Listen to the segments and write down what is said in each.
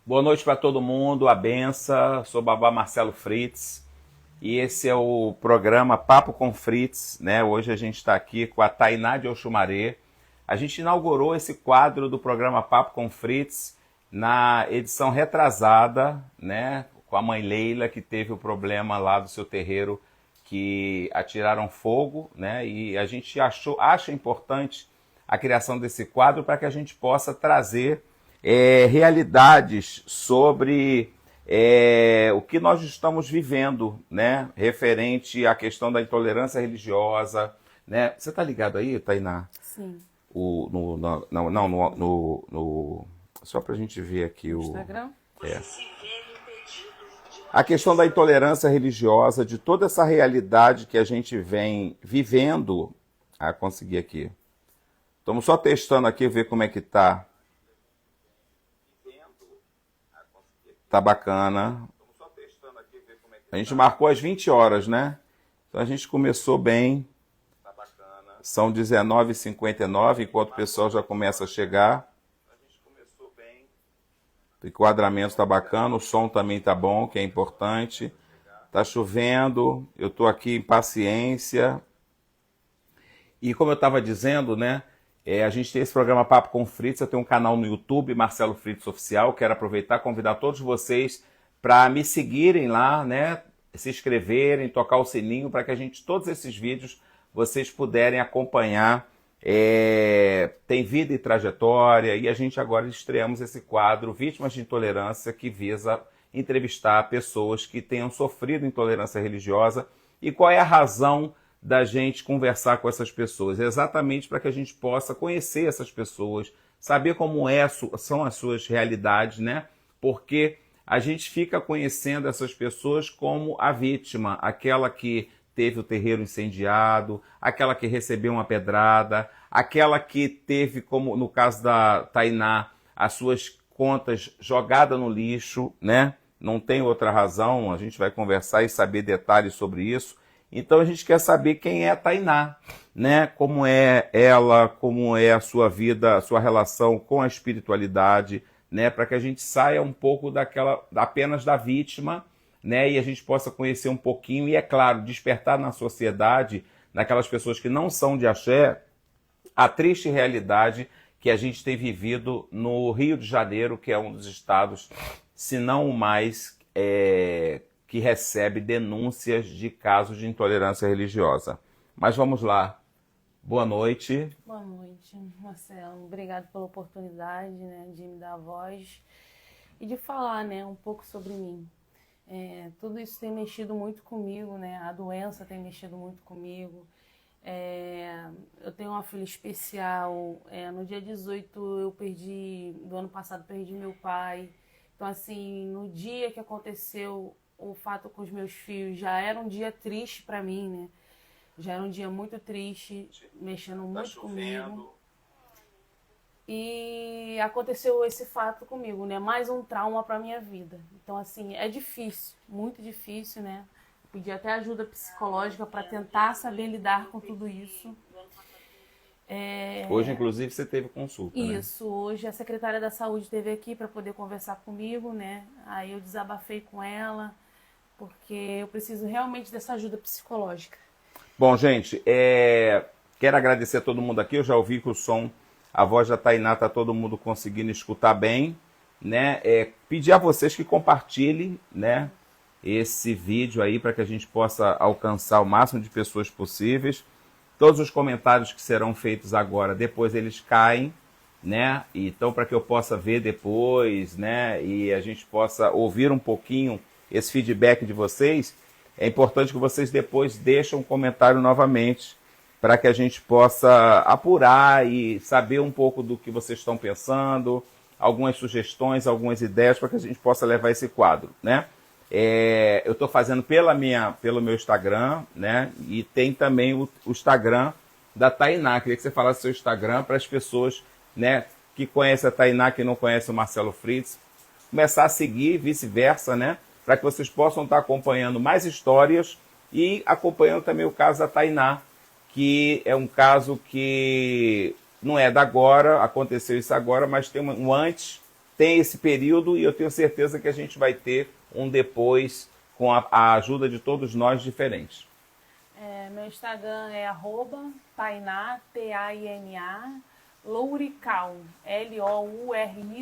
Boa noite para todo mundo, a benção. Sou Babá Marcelo Fritz e esse é o programa Papo com Fritz, né? Hoje a gente está aqui com a Tainá de Oxumaré. A gente inaugurou esse quadro do programa Papo com Fritz na edição retrasada, né? Com a mãe Leila, que teve o problema lá do seu terreiro, que atiraram fogo, né? E a gente acha importante a criação desse quadro para que a gente possa trazer realidades sobre o que nós estamos vivendo, né? Referente à questão da intolerância religiosa, né? Você está ligado aí, Tainá? Sim. Só para a gente ver aqui o Instagram? é. A questão da intolerância religiosa, de toda essa realidade que a gente vem vivendo. Consegui aqui. Estamos só testando aqui, ver como é que tá. Tá bacana. A gente marcou às 20 horas, né? Então a gente começou bem. São 19h59, enquanto o pessoal já começa a chegar. O enquadramento tá bacana, o som também tá bom, que é importante. Tá chovendo, eu tô aqui em paciência. E como eu estava dizendo, né? A gente tem esse programa Papo com Fritz, eu tenho um canal no YouTube, Marcelo Fritz Oficial. Quero aproveitar e convidar todos vocês para me seguirem lá, né? Se inscreverem, tocar o sininho para que a gente, todos esses vídeos, vocês puderem acompanhar. Tem vida e trajetória, e a gente agora estreamos esse quadro Vítimas de Intolerância, que visa entrevistar pessoas que tenham sofrido intolerância religiosa e qual é a razão da gente conversar com essas pessoas, exatamente para que a gente possa conhecer essas pessoas, saber como são as suas realidades, né? Porque a gente fica conhecendo essas pessoas como a vítima, aquela que teve o terreiro incendiado, aquela que recebeu uma pedrada, aquela que teve, como no caso da Tainá, as suas contas jogadas no lixo, né? Não tem outra razão, a gente vai conversar e saber detalhes sobre isso. Então a gente quer saber quem é a Tainá, né? Como é ela, como é a sua vida, a sua relação com a espiritualidade, né? Para que a gente saia um pouco apenas da vítima, né? E a gente possa conhecer um pouquinho e, é claro, despertar na sociedade, naquelas pessoas que não são de axé, a triste realidade que a gente tem vivido no Rio de Janeiro, que é um dos estados, se não o mais, que recebe denúncias de casos de intolerância religiosa. Mas vamos lá. Boa noite. Boa noite, Marcelo. Obrigado pela oportunidade, né, de me dar a voz e de falar, né, um pouco sobre mim. Tudo isso tem mexido muito comigo, né? A doença tem mexido muito comigo. Eu tenho uma filha especial. No dia 18 do ano passado, perdi meu pai. Então, assim, no dia que aconteceu o fato com os meus filhos, já era um dia triste para mim, né? Já era um dia muito triste, mexendo muito comigo. E aconteceu esse fato comigo, né? Mais um trauma para minha vida. Então, assim, é difícil, muito difícil, né? Eu pedi até ajuda psicológica para tentar saber lidar com tudo isso. Hoje, inclusive, você teve consulta, né? Isso, hoje a secretária da saúde esteve aqui para poder conversar comigo, né? Aí eu desabafei com ela, porque eu preciso realmente dessa ajuda psicológica. Bom, gente, quero agradecer a todo mundo aqui. Eu já ouvi que o som, a voz da Tainá, está todo mundo conseguindo escutar bem, né? Pedir a vocês que compartilhem, né, esse vídeo aí para que a gente possa alcançar o máximo de pessoas possíveis. Todos os comentários que serão feitos agora, depois eles caem, né? Então, para que eu possa ver depois, né, e a gente possa ouvir um pouquinho esse feedback de vocês, é importante que vocês depois deixem um comentário novamente, para que a gente possa apurar e saber um pouco do que vocês estão pensando, algumas sugestões, algumas ideias, para que a gente possa levar esse quadro, né? Eu estou fazendo pelo meu Instagram, né? E tem também o Instagram da Tainá. Queria que você falasse seu Instagram para as pessoas, né, que conhecem a Tainá, que não conhecem o Marcelo Fritz, começar a seguir, vice-versa, né? Para que vocês possam estar acompanhando mais histórias e acompanhando também o caso da Tainá, que é um caso que não é da agora, aconteceu isso agora, mas tem um antes tem esse período e eu tenho certeza que a gente vai ter um depois com a ajuda de todos nós diferentes. Meu Instagram é @Tainá, Taina, Lourical, Lourical.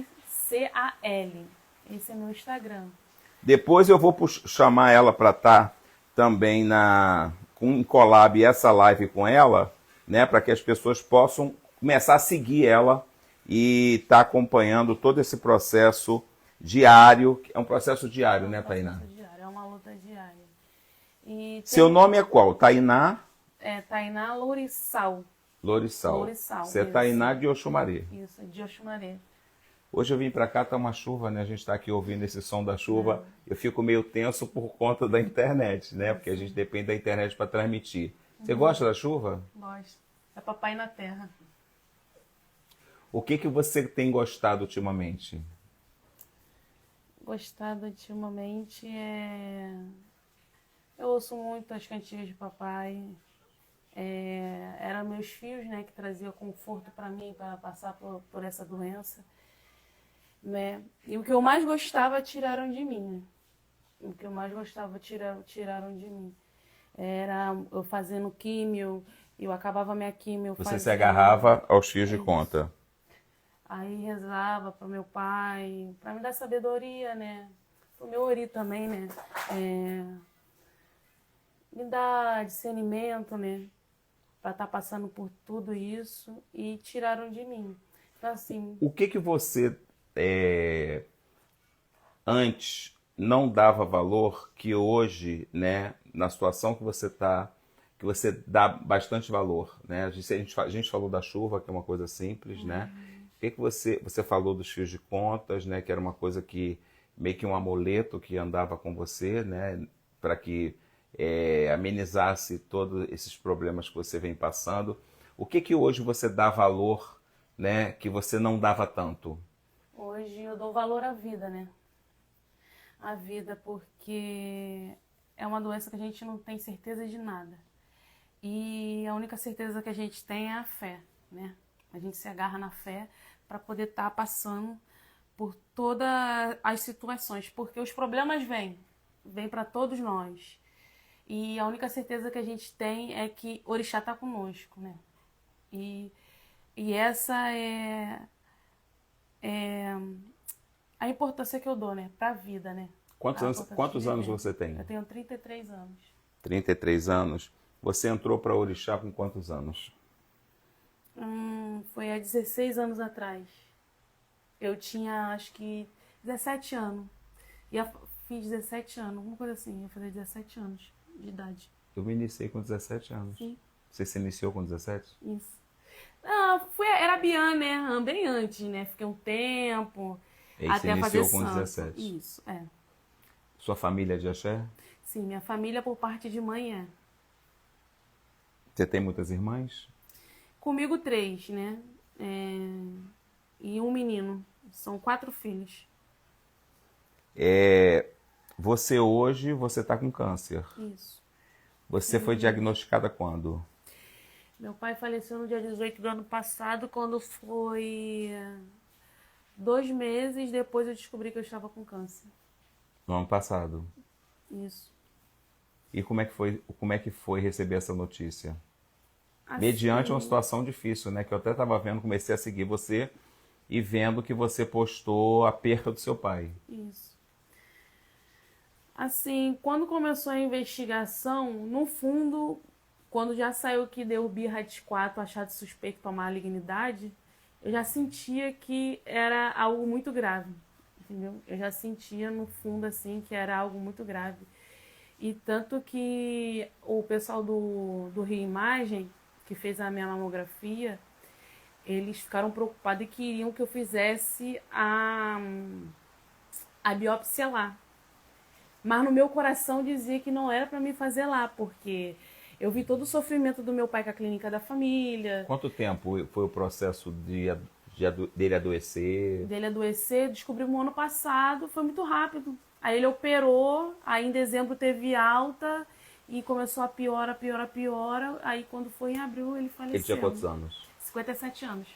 Esse é meu Instagram. Depois eu vou chamar ela para estar também com collab essa live com ela, né, para que as pessoas possam começar a seguir ela e estar acompanhando todo esse processo diário. É um processo diário, né, Tainá? É uma luta diária. E seu nome é qual? Tainá? Tainá Louriçal. Louriçal. Você é Tainá de Oxumaré. Isso, de Oxumaré. Hoje eu vim para cá, tá uma chuva, né? A gente está aqui ouvindo esse som da chuva. Eu fico meio tenso por conta da internet, né? Porque a gente depende da internet para transmitir. Você gosta da chuva? Gosto. É papai na terra. O que você tem gostado ultimamente? Gostado ultimamente eu ouço muito as cantigas de papai. Eram meus filhos, né, que traziam conforto para mim, para passar por essa doença. Né? E o que eu mais gostava tiraram de mim. Né? O que eu mais gostava tiraram de mim. Era eu fazendo químio, eu acabava minha químio. Você se agarrava aos fios de conta. Aí rezava para meu pai, para me dar sabedoria, né? Pro meu ori também, né? Me dar discernimento, né? Para estar passando por tudo isso e tiraram de mim. Então, assim... O que você antes não dava valor que hoje, né, na situação que você está, que você dá bastante valor, né? A gente falou da chuva, que é uma coisa simples, né? O que você falou dos fios de contas, né, que era uma coisa que meio que um amuleto que andava com você, né, para que amenizasse todos esses problemas que você vem passando. O que hoje você dá valor, né, que você não dava tanto? Hoje eu dou valor à vida, né? A vida, porque é uma doença que a gente não tem certeza de nada. E a única certeza que a gente tem é a fé, né? A gente se agarra na fé para poder estar passando por todas as situações, porque os problemas vêm para todos nós. E a única certeza que a gente tem é que Orixá está conosco, né? E essa é a importância que eu dou, né? Para a vida, né? Quantos anos você tem? Eu tenho 33 anos. 33 anos. Você entrou para Orixá com quantos anos? Foi há 16 anos atrás. Eu tinha, acho que, 17 anos. Fiz 17 anos, alguma coisa assim. Eu fazer 17 anos de idade. Eu me iniciei com 17 anos. Sim. Você se iniciou com 17? Isso. Era Bian, né? Bem antes, né? Fiquei um tempo. E até você fazer iniciou com santo. 17? Isso, Sua família é de axé? Sim, minha família por parte de mãe é. Você tem muitas irmãs? Comigo 3, né? E um menino. São 4 filhos. Você hoje, você está com câncer. Isso. Você foi diagnosticada quando? Meu pai faleceu no dia 18 do ano passado, quando foi 2 meses depois eu descobri que eu estava com câncer. No ano passado. Isso. E como é que foi receber essa notícia? Assim, Mediante uma situação difícil, né? Que eu até estava vendo, comecei a seguir você e vendo que você postou a perda do seu pai. Isso. Assim, quando começou a investigação, no fundo, quando já saiu que deu o BRAT4 achado suspeito para malignidade, eu já sentia que era algo muito grave, entendeu? Eu já sentia no fundo, assim, que era algo muito grave. E tanto que o pessoal do Rio Imagem, que fez a minha mamografia, eles ficaram preocupados e queriam que eu fizesse a biópsia lá. Mas no meu coração dizia que não era para mim fazer lá, porque eu vi todo o sofrimento do meu pai com a clínica da família. Quanto tempo foi o processo dele adoecer? Dele adoecer, descobrimos no ano passado, foi muito rápido. Aí ele operou, aí em dezembro teve alta e começou a piora. Aí quando foi em abril ele faleceu. Ele tinha quantos anos? 57 anos.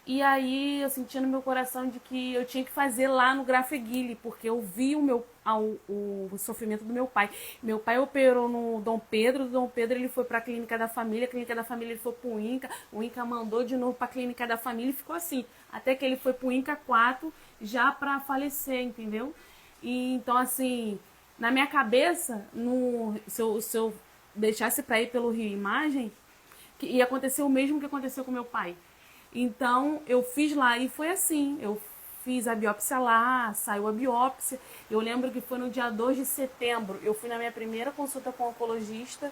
E aí eu senti no meu coração de que eu tinha que fazer lá no Grafeguille, porque eu vi o sofrimento do meu pai. Meu pai operou no Dom Pedro, do Dom Pedro ele foi para a Clínica da Família, a Clínica da Família ele foi para o INCA mandou de novo para a Clínica da Família e ficou assim, até que ele foi para o INCA 4 já para falecer, entendeu? E então assim, na minha cabeça, se eu deixasse para ir pelo Rio Imagem, que ia acontecer o mesmo que aconteceu com meu pai. Então eu fiz lá e foi assim. Eu fiz a biópsia lá, saiu a biópsia. Eu lembro que foi no dia 2 de setembro. Eu fui na minha primeira consulta com o oncologista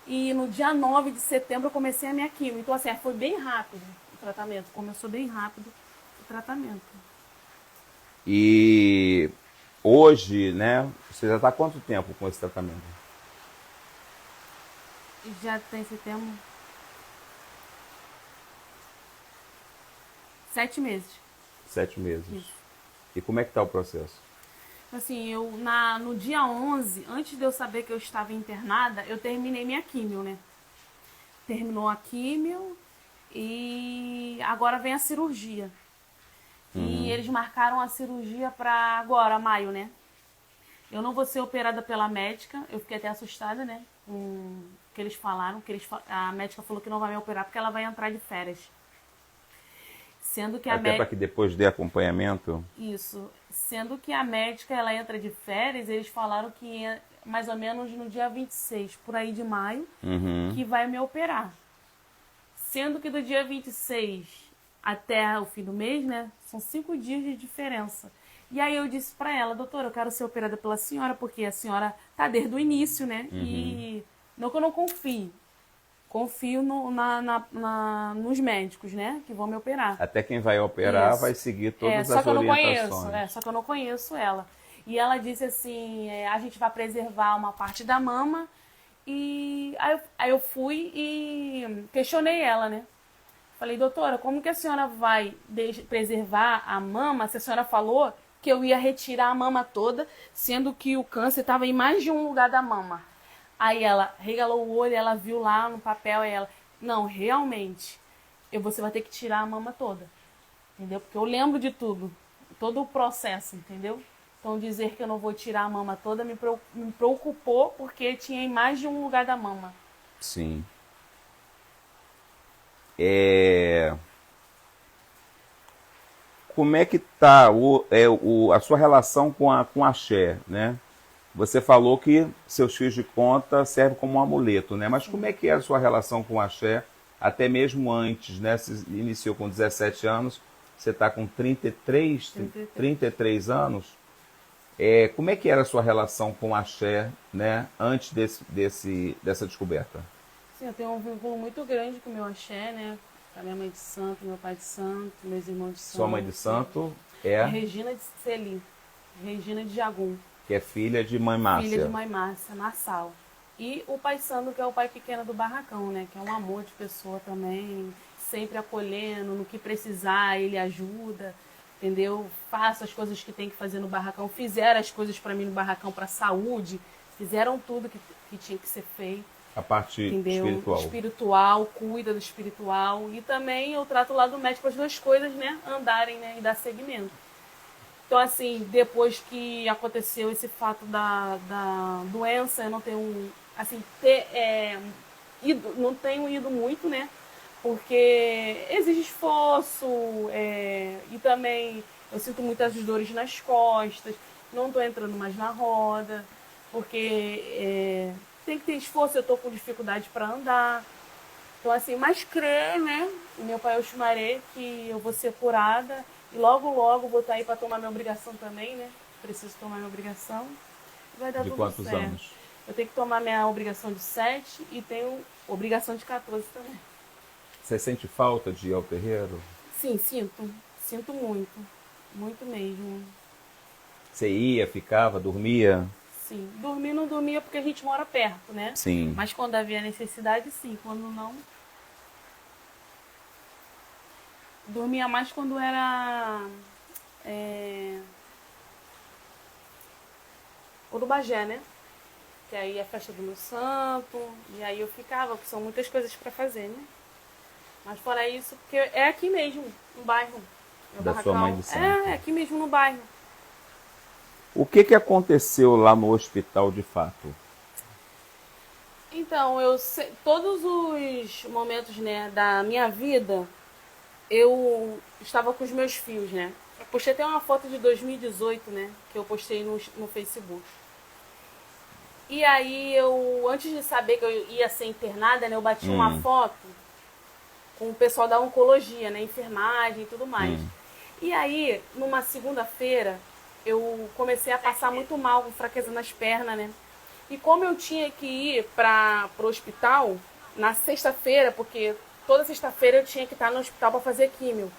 e no dia 9 de setembro eu comecei a minha quimio. Então assim, foi bem rápido o tratamento. Começou bem rápido o tratamento. E hoje, né, você já está há quanto tempo com esse tratamento? Já tem setembro. 7 meses. 7 meses. Isso. E como é que está o processo? Assim, no dia 11, antes de eu saber que eu estava internada, eu terminei minha químio, né? Terminou a químio e agora vem a cirurgia. E eles marcaram a cirurgia para agora, maio, né? Eu não vou ser operada pela médica, eu fiquei até assustada, né? Com o que eles falaram, a médica falou que não vai me operar porque ela vai entrar de férias. Sendo que a Até para que depois dê acompanhamento? Isso. Sendo que a médica, ela entra de férias, eles falaram que é mais ou menos no dia 26, por aí de maio, que vai me operar. Sendo que do dia 26 até o fim do mês, né, são 5 dias de diferença. E aí eu disse pra ela, doutora, eu quero ser operada pela senhora, porque a senhora tá desde o início, né, e não que eu não confie. Confio nos médicos, né, que vão me operar. Até quem vai operar Isso. vai seguir todas Só as que eu não orientações. conheço, só que eu não conheço ela. E ela disse assim, a gente vai preservar uma parte da mama. E aí eu fui e questionei ela, né? Falei, doutora, como que a senhora vai preservar a mama se a senhora falou que eu ia retirar a mama toda, sendo que o câncer estava em mais de um lugar da mama? Aí ela regalou o olho, ela viu lá no papel, e ela, não, realmente, você vai ter que tirar a mama toda. Entendeu? Porque eu lembro de tudo, todo o processo, entendeu? Então dizer que eu não vou tirar a mama toda me preocupou porque tinha em mais de um lugar da mama. Sim. Como é que tá a sua relação com a axé, né? Você falou que seus fios de conta servem como um amuleto, né? Mas como é que é a sua relação com o axé, até mesmo antes, né? Você iniciou com 17 anos, você está com 33 anos. Como é que era a sua relação com o axé, né? Antes dessa descoberta? Sim, eu tenho um vínculo muito grande com o meu axé, né? Com a minha mãe de santo, meu pai de santo, meus irmãos de santo. Sua mãe de santo Regina de Celi, Regina de Jagum. Que é filha de mãe Márcia. Filha de mãe Márcia, Marçal. E o pai Sandro, que é o pai pequeno do barracão, né? Que é um amor de pessoa também, sempre acolhendo, no que precisar, ele ajuda, entendeu? Faço as coisas que tem que fazer no barracão. Fizeram as coisas para mim no barracão, para saúde. Fizeram tudo que tinha que ser feito. A parte espiritual. Espiritual, cuida do espiritual. E também eu trato lá do médico as duas coisas, né? Andarem, né? E dar seguimento. Então, assim, depois que aconteceu esse fato da doença, eu não tenho, assim, não tenho ido muito, né? Porque exige esforço e também eu sinto muitas dores nas costas, não tô entrando mais na roda, porque tem que ter esforço, eu tô com dificuldade para andar. Então, assim, mas crer, né? O meu pai Oxumaré, que eu vou ser curada. E logo, logo vou estar aí para tomar minha obrigação também, né? Preciso tomar minha obrigação. Vai dar de tudo quantos certo. anos? Eu tenho que tomar minha obrigação de 7 e tenho obrigação de 14 também. Você sente falta de ir ao terreiro? Sim, sinto. Sinto muito. Muito mesmo. Você ia, ficava, dormia? Sim. Dormir não dormia porque a gente mora perto, né? Sim. Mas quando havia necessidade, sim. Quando não... Dormia mais quando era Urubagé, né? Que aí é a festa do meu santo, e aí eu ficava, porque são muitas coisas para fazer, né? Mas fora isso, porque é aqui mesmo, no bairro. Meu Da sua mãe de santo. É aqui mesmo no bairro. O que aconteceu lá no hospital de fato? Então, todos os momentos, né, da minha vida, eu estava com os meus fios, né? Eu postei até uma foto de 2018, né, que eu postei no Facebook. E aí antes de saber que eu ia ser internada, né, eu bati uma foto com o pessoal da oncologia, né, enfermagem e tudo mais. E aí, numa segunda-feira, eu comecei a passar muito mal, com fraqueza nas pernas, né? E como eu tinha que ir para o hospital na sexta-feira, porque toda sexta-feira eu tinha que estar no hospital para fazer químio.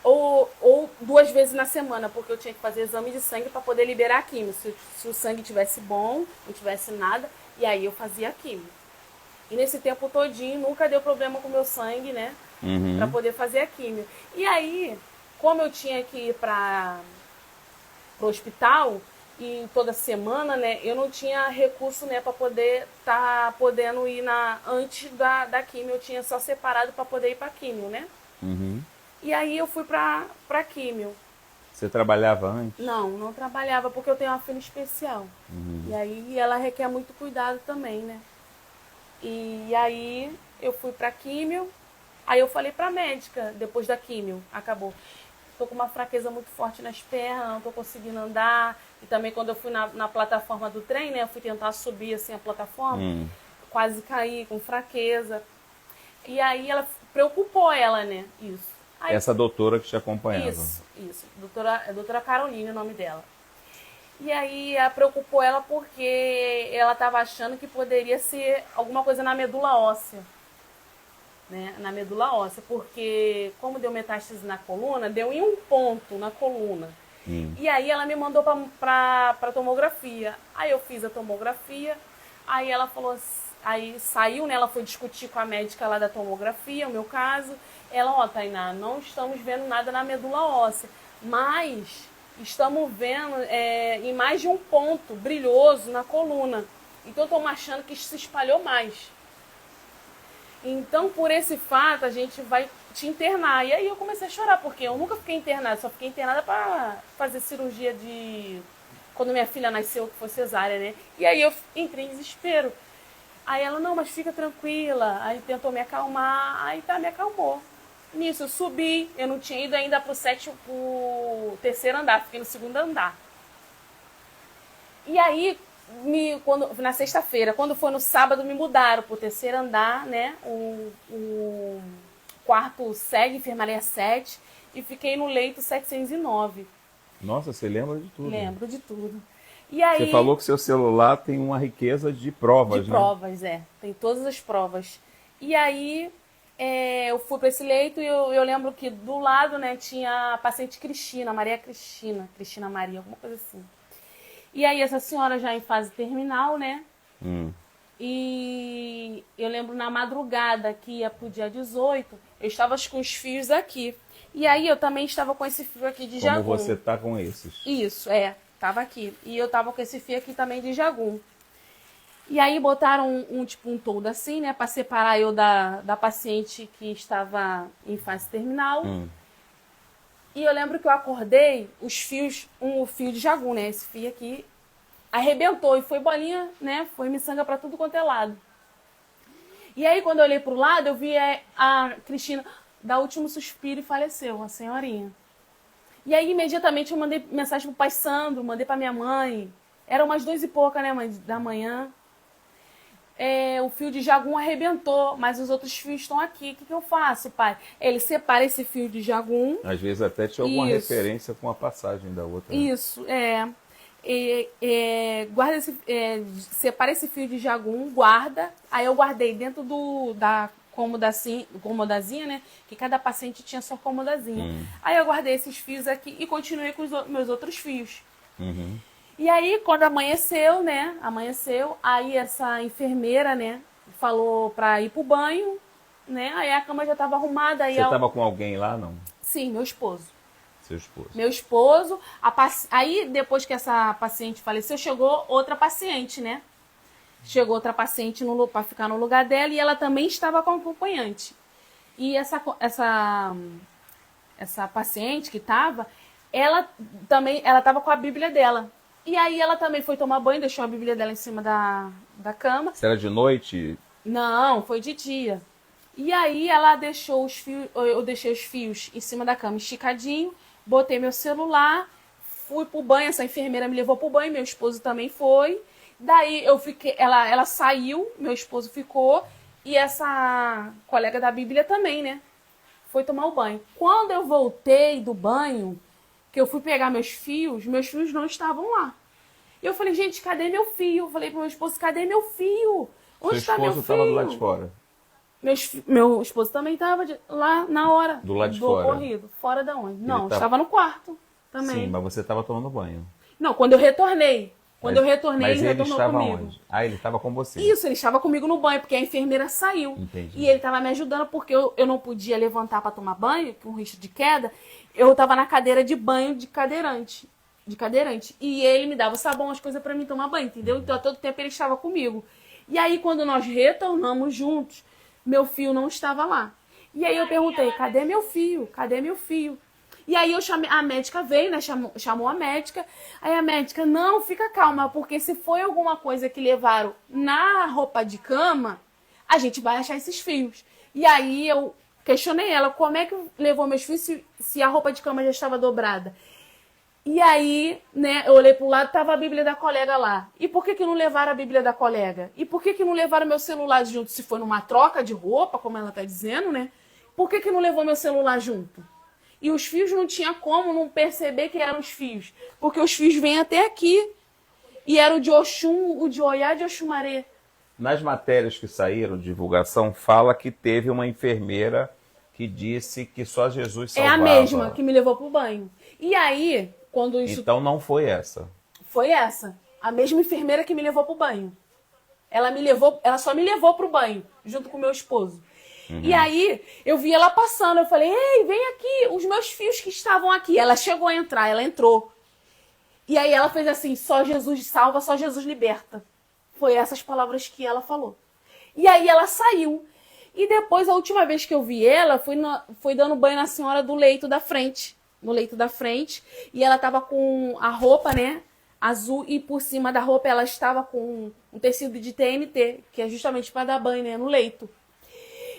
Ou 2 vezes na semana, porque eu tinha que fazer exame de sangue para poder liberar a químio. Se o sangue tivesse bom, não tivesse nada, e aí eu fazia a químio. E nesse tempo todinho nunca deu problema com o meu sangue, né? Para poder fazer a químio. E aí, como eu tinha que ir para o hospital e toda semana, né? Eu não tinha recurso, né, para poder podendo ir antes da químio. Eu tinha só separado para poder ir para químio, né? E aí eu fui para químio. Você trabalhava antes? Não trabalhava, porque eu tenho uma filha especial. E aí ela requer muito cuidado também, né? E aí eu fui pra químio, aí eu falei pra médica, depois da químio, acabou. Tô com uma fraqueza muito forte nas pernas, não tô conseguindo andar. E também quando eu fui na plataforma do trem, né, eu fui tentar subir assim a plataforma, quase caí com fraqueza. E aí preocupou ela, né, isso. Aí, essa doutora que te acompanhava. Isso. Doutora Caroline, o nome dela. E aí preocupou ela porque ela estava achando que poderia ser alguma coisa na medula óssea. Né? Na medula óssea, porque como deu metástase na coluna, deu em um ponto na coluna. E aí ela me mandou para tomografia. Aí eu fiz a tomografia, aí ela falou assim, aí saiu, né? Ela foi discutir com a médica lá da tomografia, o meu caso. Ela, Tainá, não estamos vendo nada na medula óssea, mas estamos vendo em mais de um ponto brilhoso na coluna. Então estamos achando que isso se espalhou mais. Então, por esse fato, a gente vai te internar. E aí eu comecei a chorar, porque eu nunca fiquei internada, só fiquei internada para fazer cirurgia quando minha filha nasceu, que foi cesárea, né? E aí eu entrei em desespero. Aí ela, não, mas fica tranquila. Aí tentou me acalmar, aí me acalmou. Nisso, eu subi, eu não tinha ido ainda pro terceiro andar, fiquei no segundo andar. E aí, na sexta-feira, quando foi no sábado, me mudaram pro terceiro andar, né? O quarto segue, enfermaria 7, e fiquei no leito 709. Nossa, você lembra de tudo? Lembro de tudo. E aí, você falou que seu celular tem uma riqueza de provas, de provas, tem todas as provas. E aí, eu fui para esse leito e eu lembro que do lado, né, tinha a paciente Cristina Maria, alguma coisa assim. E aí essa senhora já em fase terminal, né? E eu lembro na madrugada que ia pro dia 18, eu estava com os fios aqui. E aí eu também estava com esse fio aqui de jagum. Como você tá com esses? Isso, tava aqui. E eu tava com esse fio aqui também de jagum. E aí botaram um toldo assim, né, para separar eu da paciente que estava em fase terminal. E eu lembro que eu acordei, os fios, o fio de jagum, né, esse fio aqui, arrebentou e foi bolinha, né, foi miçanga para tudo quanto é lado. E aí quando eu olhei pro lado, eu vi a Cristina dar o último suspiro e faleceu, a senhorinha. E aí imediatamente eu mandei mensagem pro pai Sandro, mandei pra minha mãe. Eram umas 2h pouca, né, da manhã. O fio de jagum arrebentou, mas os outros fios estão aqui. O que eu faço, pai? Ele separa esse fio de jagum. Às vezes até tinha alguma referência com a passagem da outra. Isso, guarda separa esse fio de jagum, guarda. Aí eu guardei dentro da cômodazinha, né? Que cada paciente tinha sua cômodazinha. Aí eu guardei esses fios aqui e continuei com os meus outros fios. E aí, quando amanheceu, né? Aí essa enfermeira, né? Falou pra ir pro banho, né? Aí a cama já tava arrumada. Aí você tava com alguém lá, não? Sim, meu esposo. Seu esposo. Meu esposo. Aí, depois que essa paciente faleceu, chegou outra paciente, né? chegou outra paciente para ficar no lugar dela e ela também estava com acompanhante. E essa paciente que estava, ela estava com a Bíblia dela. E aí ela também foi tomar banho, deixou a Bíblia dela em cima da cama. Se era de noite? Não, foi de dia. E aí ela deixou os fios, eu deixei os fios em cima da cama esticadinho, botei meu celular, fui pro banho, essa enfermeira me levou pro banho, meu esposo também foi. Daí eu fiquei, ela saiu, meu esposo ficou, e essa colega da Bíblia também, né? Foi tomar o banho. Quando eu voltei do banho, que eu fui pegar meus fios não estavam lá. E eu falei, gente, cadê meu fio? Eu falei pro meu esposo, cadê meu fio? Onde está meu fio? Seu esposo estava do lado de fora? Meu esposo também estava lá na hora do lado de fora. Ocorrido. Fora da onde? Não, estava no quarto também. Sim, mas você estava tomando banho. Não, quando eu retornei. Quando eu retornei, ele retornou estava comigo. Onde? Ah, ele estava com você. Isso, ele estava comigo no banho, porque a enfermeira saiu. Entendi. E ele estava me ajudando, porque eu não podia levantar para tomar banho, com risco de queda. Eu estava na cadeira de banho de cadeirante. E ele me dava sabão, as coisas para mim tomar banho, entendeu? Então, a todo tempo ele estava comigo. E aí, quando nós retornamos juntos, meu fio não estava lá. E aí eu perguntei, cadê meu fio? Cadê meu fio? E aí eu chamei, a médica veio, né? Chamou a médica. Aí a médica, não, fica calma, porque se foi alguma coisa que levaram na roupa de cama, a gente vai achar esses fios. E aí eu questionei ela, como é que levou meus fios se a roupa de cama já estava dobrada? E aí, né, eu olhei pro lado, tava a Bíblia da colega lá. E por que não levaram a Bíblia da colega? E por que não levaram meu celular junto? Se foi numa troca de roupa, como ela tá dizendo, né? Por que não levou meu celular junto? E os fios não tinha como não perceber que eram os fios. Porque os fios vêm até aqui. E era o de Oxum, o de Oiá, de Oxumaré. Nas matérias que saíram, divulgação, fala que teve uma enfermeira que disse que só Jesus salvava. É a mesma que me levou pro banho. E aí, quando isso... Então não foi essa. Foi essa. A mesma enfermeira que me levou pro banho. Ela só me levou pro banho, junto com o meu esposo. Uhum. E aí, eu vi ela passando, eu falei, ei, vem aqui, os meus fios que estavam aqui. Ela chegou a entrar, ela entrou. E aí ela fez assim, só Jesus salva, só Jesus liberta. Foi essas palavras que ela falou. E aí ela saiu. E depois, a última vez que eu vi ela, foi dando banho na senhora do leito da frente. No leito da frente. E ela tava com a roupa, né, azul. E por cima da roupa ela estava com um tecido de TNT, que é justamente para dar banho, né, no leito.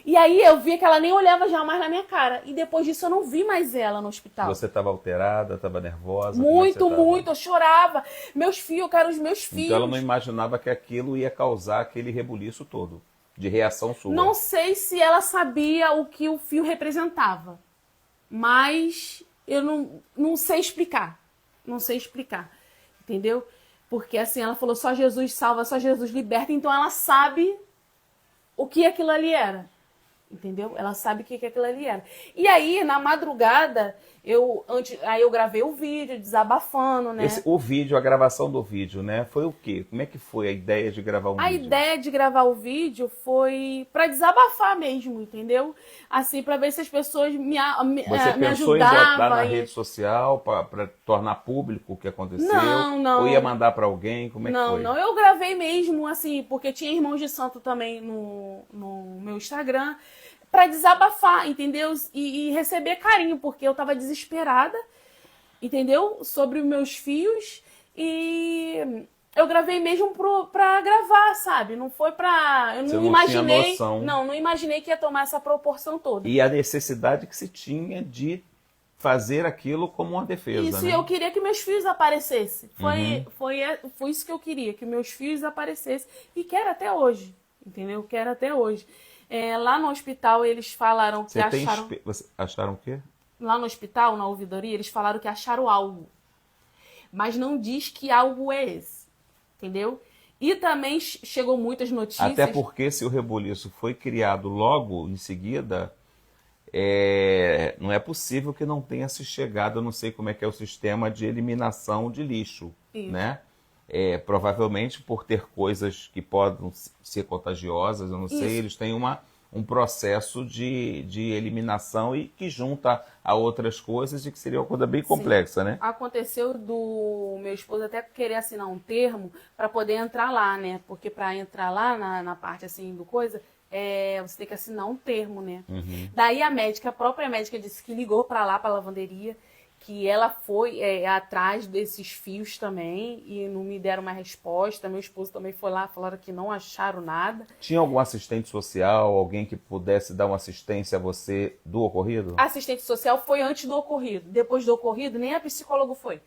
E aí eu vi que ela nem olhava jamais na minha cara. E depois disso eu não vi mais ela no hospital. Você estava alterada, estava nervosa? Muito, eu chorava. Meus fios, eu quero os meus fios. Então ela não imaginava que aquilo ia causar aquele rebuliço todo, de reação sua. Não sei se ela sabia o que o fio representava. Mas eu não sei explicar. Não sei explicar. Entendeu? Porque assim, ela falou, só Jesus salva, só Jesus liberta. Então ela sabe o que aquilo ali era. Entendeu? Ela sabe o que aquilo ali era. E aí, na madrugada, eu gravei o vídeo, desabafando, né? O vídeo, a gravação do vídeo, né? Foi o quê? Como é que foi a ideia de gravar vídeo? A ideia de gravar o vídeo foi para desabafar mesmo, entendeu? Assim, para ver se as pessoas me Você me pensou em ajudavam. botar na rede social para tornar público o que aconteceu? Não. Ou ia mandar para alguém? Como é que foi? Não, eu gravei mesmo, assim, porque tinha Irmãos de Santo também no meu Instagram, para desabafar, entendeu? E receber carinho, porque eu tava desesperada, entendeu? Sobre os meus fios, e eu gravei mesmo pra gravar, sabe? Não foi pra... Eu não imaginei... Tinha noção. Não imaginei que ia tomar essa proporção toda. E a necessidade que se tinha de fazer aquilo como uma defesa, isso, né? eu queria que meus fios aparecessem. Foi isso que eu queria, que meus fios aparecessem. E quero até hoje, entendeu? Quero até hoje. Lá no hospital, eles falaram que acharam... Acharam o quê? Lá no hospital, na ouvidoria, eles falaram que acharam algo. Mas não diz que algo é esse. Entendeu? E também chegou muitas notícias... Até porque se o rebuliço foi criado logo em seguida, não é possível que não tenha se chegado, eu não sei como é que é o sistema de eliminação de lixo, isso, né? Provavelmente por ter coisas que podem ser contagiosas, eu não sei, eles têm um processo de eliminação e que junta a outras coisas e que seria uma coisa bem complexa, né? Aconteceu do meu esposo até querer assinar um termo para poder entrar lá, né? Porque para entrar lá na parte assim do coisa, você tem que assinar um termo, né? Daí a própria médica disse que ligou para lá, para a lavanderia, que ela foi atrás desses fios também e não me deram uma resposta. Meu esposo também foi lá, falaram que não acharam nada. Tinha algum assistente social, alguém que pudesse dar uma assistência a você do ocorrido? A assistente social foi antes do ocorrido. Depois do ocorrido, nem a psicólogo foi.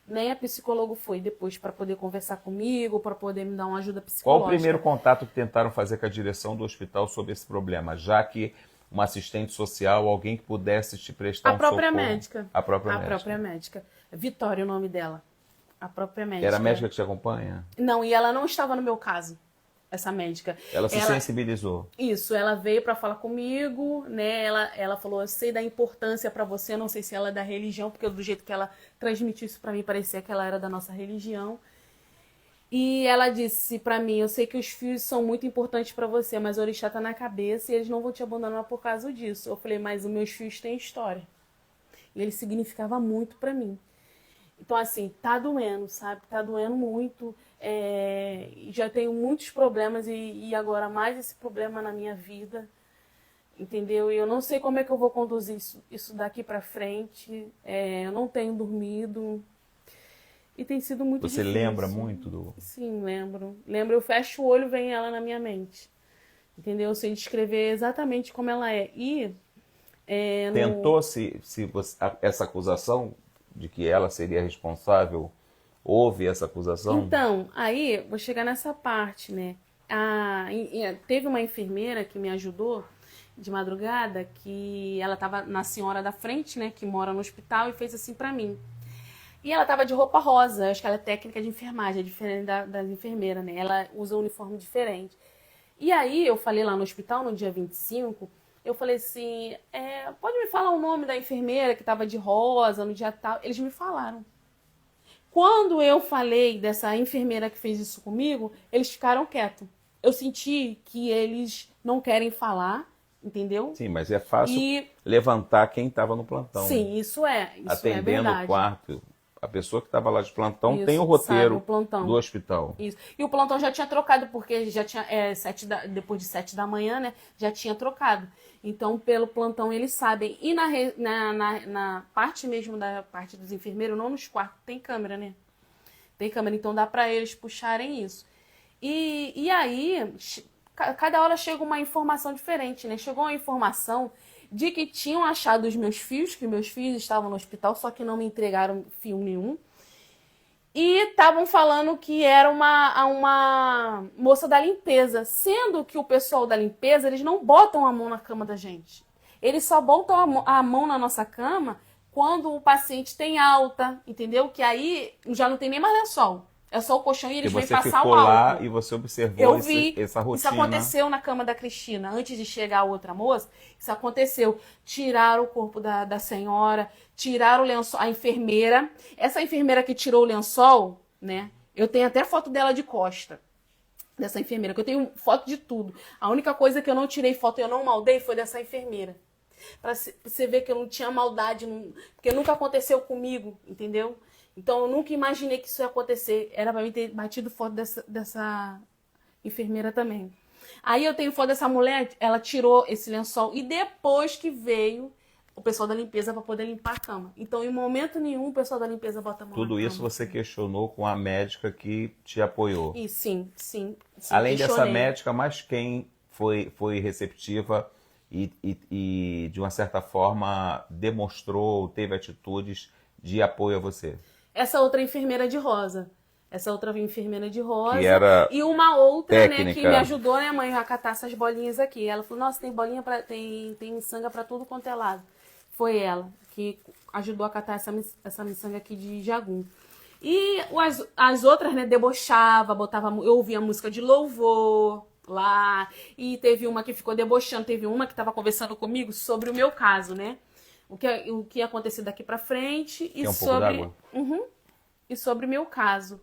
Nem a psicólogo foi depois para poder conversar comigo, para poder me dar uma ajuda Qual psicológica. o primeiro contato que tentaram fazer com a direção do hospital sobre esse problema? Já que uma assistente social, alguém que pudesse te prestar A um própria socorro? médica. A própria A médica. própria médica. Vitória é o nome dela. A própria médica. Era a médica que te acompanha? Não, e ela não estava no meu caso, essa médica. Ela se sensibilizou. Isso, ela veio para falar comigo, né? Ela falou, eu sei da importância para você, eu não sei se ela é da religião, porque do jeito que ela transmitiu isso para mim, parecia que ela era da nossa religião. E ela disse para mim, eu sei que os fios são muito importantes para você, mas o orixá tá na cabeça e eles não vão te abandonar por causa disso. Eu falei, mas os meus fios têm história. E ele significava muito para mim. Então, assim, tá doendo, sabe? Tá doendo muito. Já tenho muitos problemas e agora mais esse problema na minha vida. Entendeu? E eu não sei como é que eu vou conduzir isso daqui pra frente. Eu não tenho dormido. E tem sido muito difícil. Você lembra muito do... Sim, lembro. Lembro, eu fecho o olho e vem ela na minha mente. Entendeu? Eu sei descrever exatamente como ela é. E... Tentou essa acusação de que ela seria responsável? Houve essa acusação? Então, aí, vou chegar nessa parte, né? Teve uma enfermeira que me ajudou de madrugada, que ela tava na senhora da frente, né? Que mora no hospital e fez assim pra mim. E ela tava de roupa rosa, acho que ela é técnica de enfermagem, é diferente das enfermeiras, né? Ela usa um uniforme diferente. E aí, eu falei lá no hospital, no dia 25, eu falei assim, pode me falar o nome da enfermeira que tava de rosa no dia tal? Eles me falaram. Quando eu falei dessa enfermeira que fez isso comigo, eles ficaram quietos. Eu senti que eles não querem falar, entendeu? Sim, mas é fácil levantar quem estava no plantão. Sim, isso é Atendendo verdade. o quarto, a pessoa que estava lá de plantão Isso, tem o roteiro plantão do hospital. Isso. E o plantão já tinha trocado, porque já tinha depois de 7 da manhã, né? Já tinha trocado. Então, pelo plantão, eles sabem. E na parte mesmo da parte dos enfermeiros, não nos quartos, tem câmera, né? Tem câmera, então dá para eles puxarem isso. E aí, cada hora chega uma informação diferente, né? Chegou uma informação de que tinham achado os meus fios, que meus fios estavam no hospital, só que não me entregaram fio nenhum. E estavam falando que era uma moça da limpeza, sendo que o pessoal da limpeza, eles não botam a mão na cama da gente. Eles só botam a mão na nossa cama quando o paciente tem alta, entendeu? Que aí já não tem nem mais lençol. É só o colchão e eles vêm passar o álcool. Você ficou lá e você observou essa rotina. Isso aconteceu na cama da Cristina. Antes de chegar a outra moça, isso aconteceu. Tiraram o corpo da senhora, tiraram o lençol, a enfermeira. Essa enfermeira que tirou o lençol, né? Eu tenho até foto dela de costa, dessa enfermeira, que eu tenho foto de tudo. A única coisa que eu não tirei foto e eu não maldei foi dessa enfermeira. Pra você ver que eu não tinha maldade, porque nunca aconteceu comigo, entendeu? Então, eu nunca imaginei que isso ia acontecer. Era pra mim ter batido foto dessa enfermeira também. Aí eu tenho foto dessa mulher, ela tirou esse lençol e depois que veio o pessoal da limpeza para poder limpar a cama. Então, em momento nenhum, o pessoal da limpeza bota a mão na cama. Tudo isso você questionou com a médica que te apoiou. E sim. Além dessa médica, mais quem foi receptiva e, de uma certa forma, demonstrou, teve atitudes de apoio a você? Essa outra enfermeira de rosa. Que era e uma outra, técnica, né, que me ajudou, né, mãe, a catar essas bolinhas aqui. Ela falou, nossa, tem bolinha, tem miçanga pra tudo quanto é lado. Foi ela que ajudou a catar essa miçanga aqui de jagum. E as outras, né, debochava, eu ouvia música de louvor lá. E teve uma que ficou debochando, teve uma que estava conversando comigo sobre o meu caso, né? O que ia acontecer daqui pra frente e sobre... pouco d'água? E sobre o meu caso.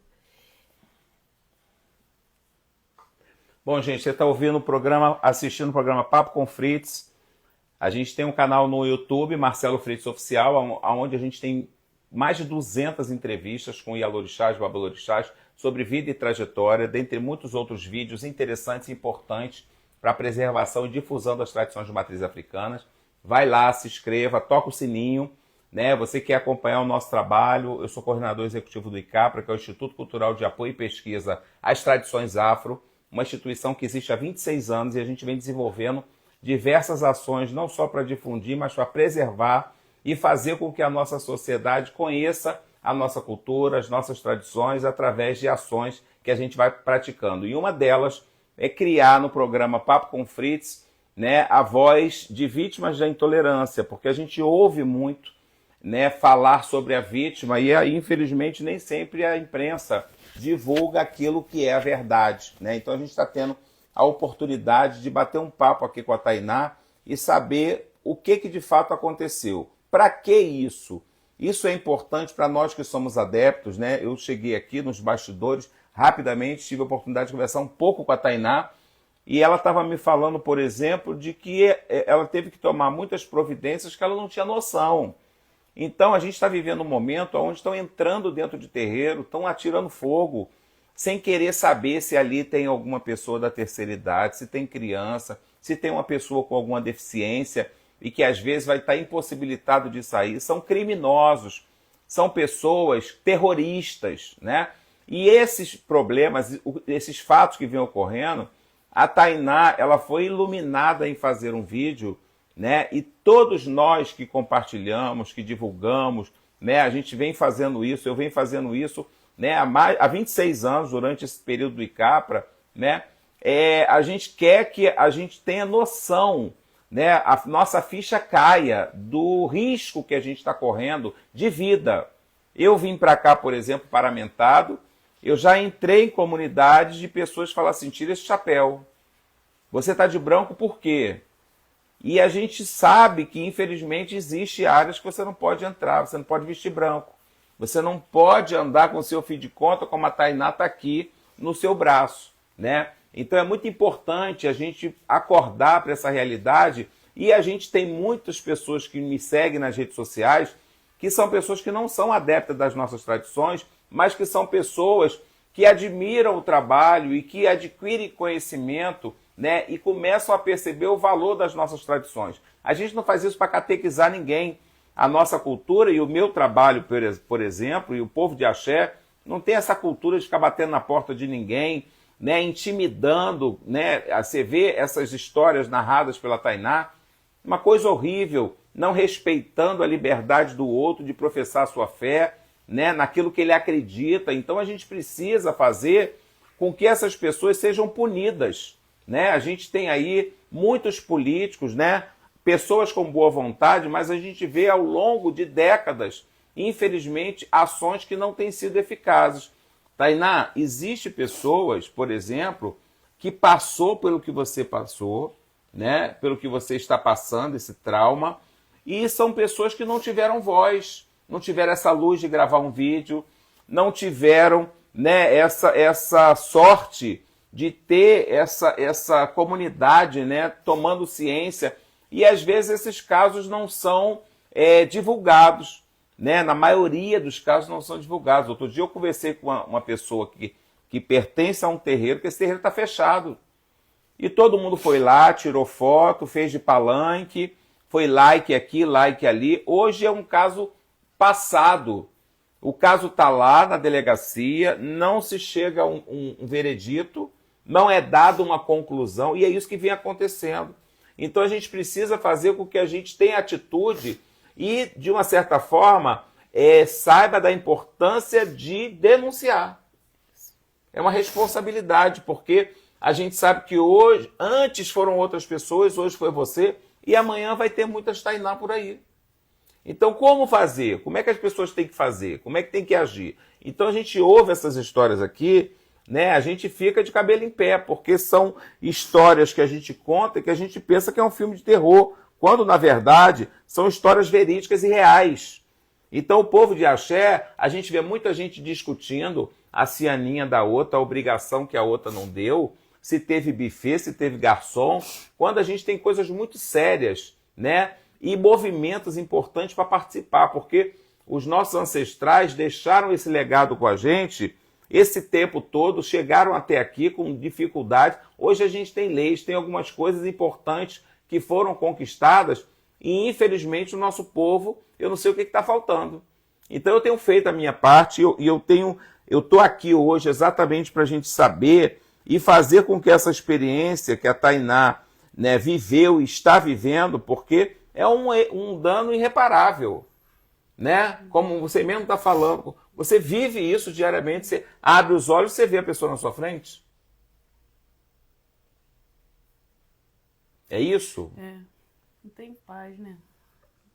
Bom, gente, você está ouvindo o programa, assistindo o programa Papo com Fritz. A gente tem um canal no YouTube, Marcelo Fritz Oficial, onde a gente tem mais de 200 entrevistas com Ialorixás, Babalorixás, sobre vida e trajetória, dentre muitos outros vídeos interessantes e importantes para a preservação e difusão das tradições de matriz africanas. Vai lá, se inscreva, toca o sininho, né? Você quer acompanhar o nosso trabalho, eu sou coordenador executivo do ICAPRA, que é o Instituto Cultural de Apoio e Pesquisa às Tradições Afro, uma instituição que existe há 26 anos e a gente vem desenvolvendo diversas ações, não só para difundir, mas para preservar e fazer com que a nossa sociedade conheça a nossa cultura, as nossas tradições, através de ações que a gente vai praticando. E uma delas é criar no programa Papo com Fritz, né, a voz de vítimas da intolerância, porque a gente ouve muito, né, falar sobre a vítima e aí, infelizmente, nem sempre a imprensa divulga aquilo que é a verdade, né? Então a gente está tendo a oportunidade de bater um papo aqui com a Tainá e saber o que de fato aconteceu. Para que isso? Isso é importante para nós que somos adeptos, né? Eu cheguei aqui nos bastidores, rapidamente tive a oportunidade de conversar um pouco com a Tainá e ela estava me falando, por exemplo, de que ela teve que tomar muitas providências que ela não tinha noção. Então a gente está vivendo um momento onde estão entrando dentro de terreiro, estão atirando fogo, sem querer saber se ali tem alguma pessoa da terceira idade, se tem criança, se tem uma pessoa com alguma deficiência e que às vezes vai estar impossibilitado de sair. São criminosos, são pessoas terroristas, né? E esses problemas, esses fatos que vêm ocorrendo, a Tainá, ela foi iluminada em fazer um vídeo, né? E todos nós que compartilhamos, que divulgamos, né? A gente vem fazendo isso, eu venho fazendo isso, né? Há 26 anos, durante esse período do ICAPRA, né? A gente quer que a gente tenha noção, né? A nossa ficha caia do risco que a gente está correndo de vida. Eu vim para cá, por exemplo, paramentado, eu já entrei em comunidades de pessoas que falam assim, tira esse chapéu. Você está de branco por quê? E a gente sabe que, infelizmente, existe áreas que você não pode entrar, você não pode vestir branco. Você não pode andar com o seu fio de conta como a Tainá está aqui no seu braço, né? Então é muito importante a gente acordar para essa realidade e a gente tem muitas pessoas que me seguem nas redes sociais que são pessoas que não são adeptas das nossas tradições, mas que são pessoas que admiram o trabalho e que adquirem conhecimento, né, e começam a perceber o valor das nossas tradições. A gente não faz isso para catequizar ninguém. A nossa cultura e o meu trabalho, por exemplo, e o povo de Axé, não tem essa cultura de ficar batendo na porta de ninguém, né, intimidando, né, você vê essas histórias narradas pela Tainá, uma coisa horrível, não respeitando a liberdade do outro de professar a sua fé, né, naquilo que ele acredita. Então a gente precisa fazer com que essas pessoas sejam punidas, né? A gente tem aí muitos políticos, né, pessoas com boa vontade, mas a gente vê ao longo de décadas, infelizmente, ações que não têm sido eficazes. Tainá, existe pessoas, por exemplo, que passou pelo que você passou, né, pelo que você está passando, esse trauma, e são pessoas que não tiveram voz, não tiveram essa luz de gravar um vídeo, não tiveram, né, essa sorte de ter essa comunidade, né, tomando ciência. E às vezes esses casos não são divulgados, né? Na maioria dos casos não são divulgados. Outro dia eu conversei com uma pessoa que pertence a um terreiro, que esse terreiro está fechado. E todo mundo foi lá, tirou foto, fez de palanque, foi like aqui, like ali. Hoje é um caso passado. O caso está lá na delegacia, não se chega a um veredito, não é dada uma conclusão, e é isso que vem acontecendo. Então a gente precisa fazer com que a gente tenha atitude e, de uma certa forma, saiba da importância de denunciar. É uma responsabilidade, porque a gente sabe que hoje, antes foram outras pessoas, hoje foi você, e amanhã vai ter muitas Tainá por aí. Então como fazer? Como é que as pessoas têm que fazer? Como é que tem que agir? Então a gente ouve essas histórias aqui, né, a gente fica de cabelo em pé, porque são histórias que a gente conta e que a gente pensa que é um filme de terror, quando, na verdade, são histórias verídicas e reais. Então, o povo de Axé, a gente vê muita gente discutindo a cianinha da outra, a obrigação que a outra não deu, se teve buffet, se teve garçom, quando a gente tem coisas muito sérias, né? E movimentos importantes para participar, porque os nossos ancestrais deixaram esse legado com a gente esse tempo todo, chegaram até aqui com dificuldade. Hoje a gente tem leis, tem algumas coisas importantes que foram conquistadas e, infelizmente, o nosso povo, eu não sei o que está faltando. Então eu tenho feito a minha parte e eu estou aqui hoje exatamente para a gente saber e fazer com que essa experiência que a Tainá, né, viveu e está vivendo, porque é um dano irreparável, né? Como você mesmo está falando, você vive isso diariamente, você abre os olhos, você vê a pessoa na sua frente. É isso? É, não tem paz, né?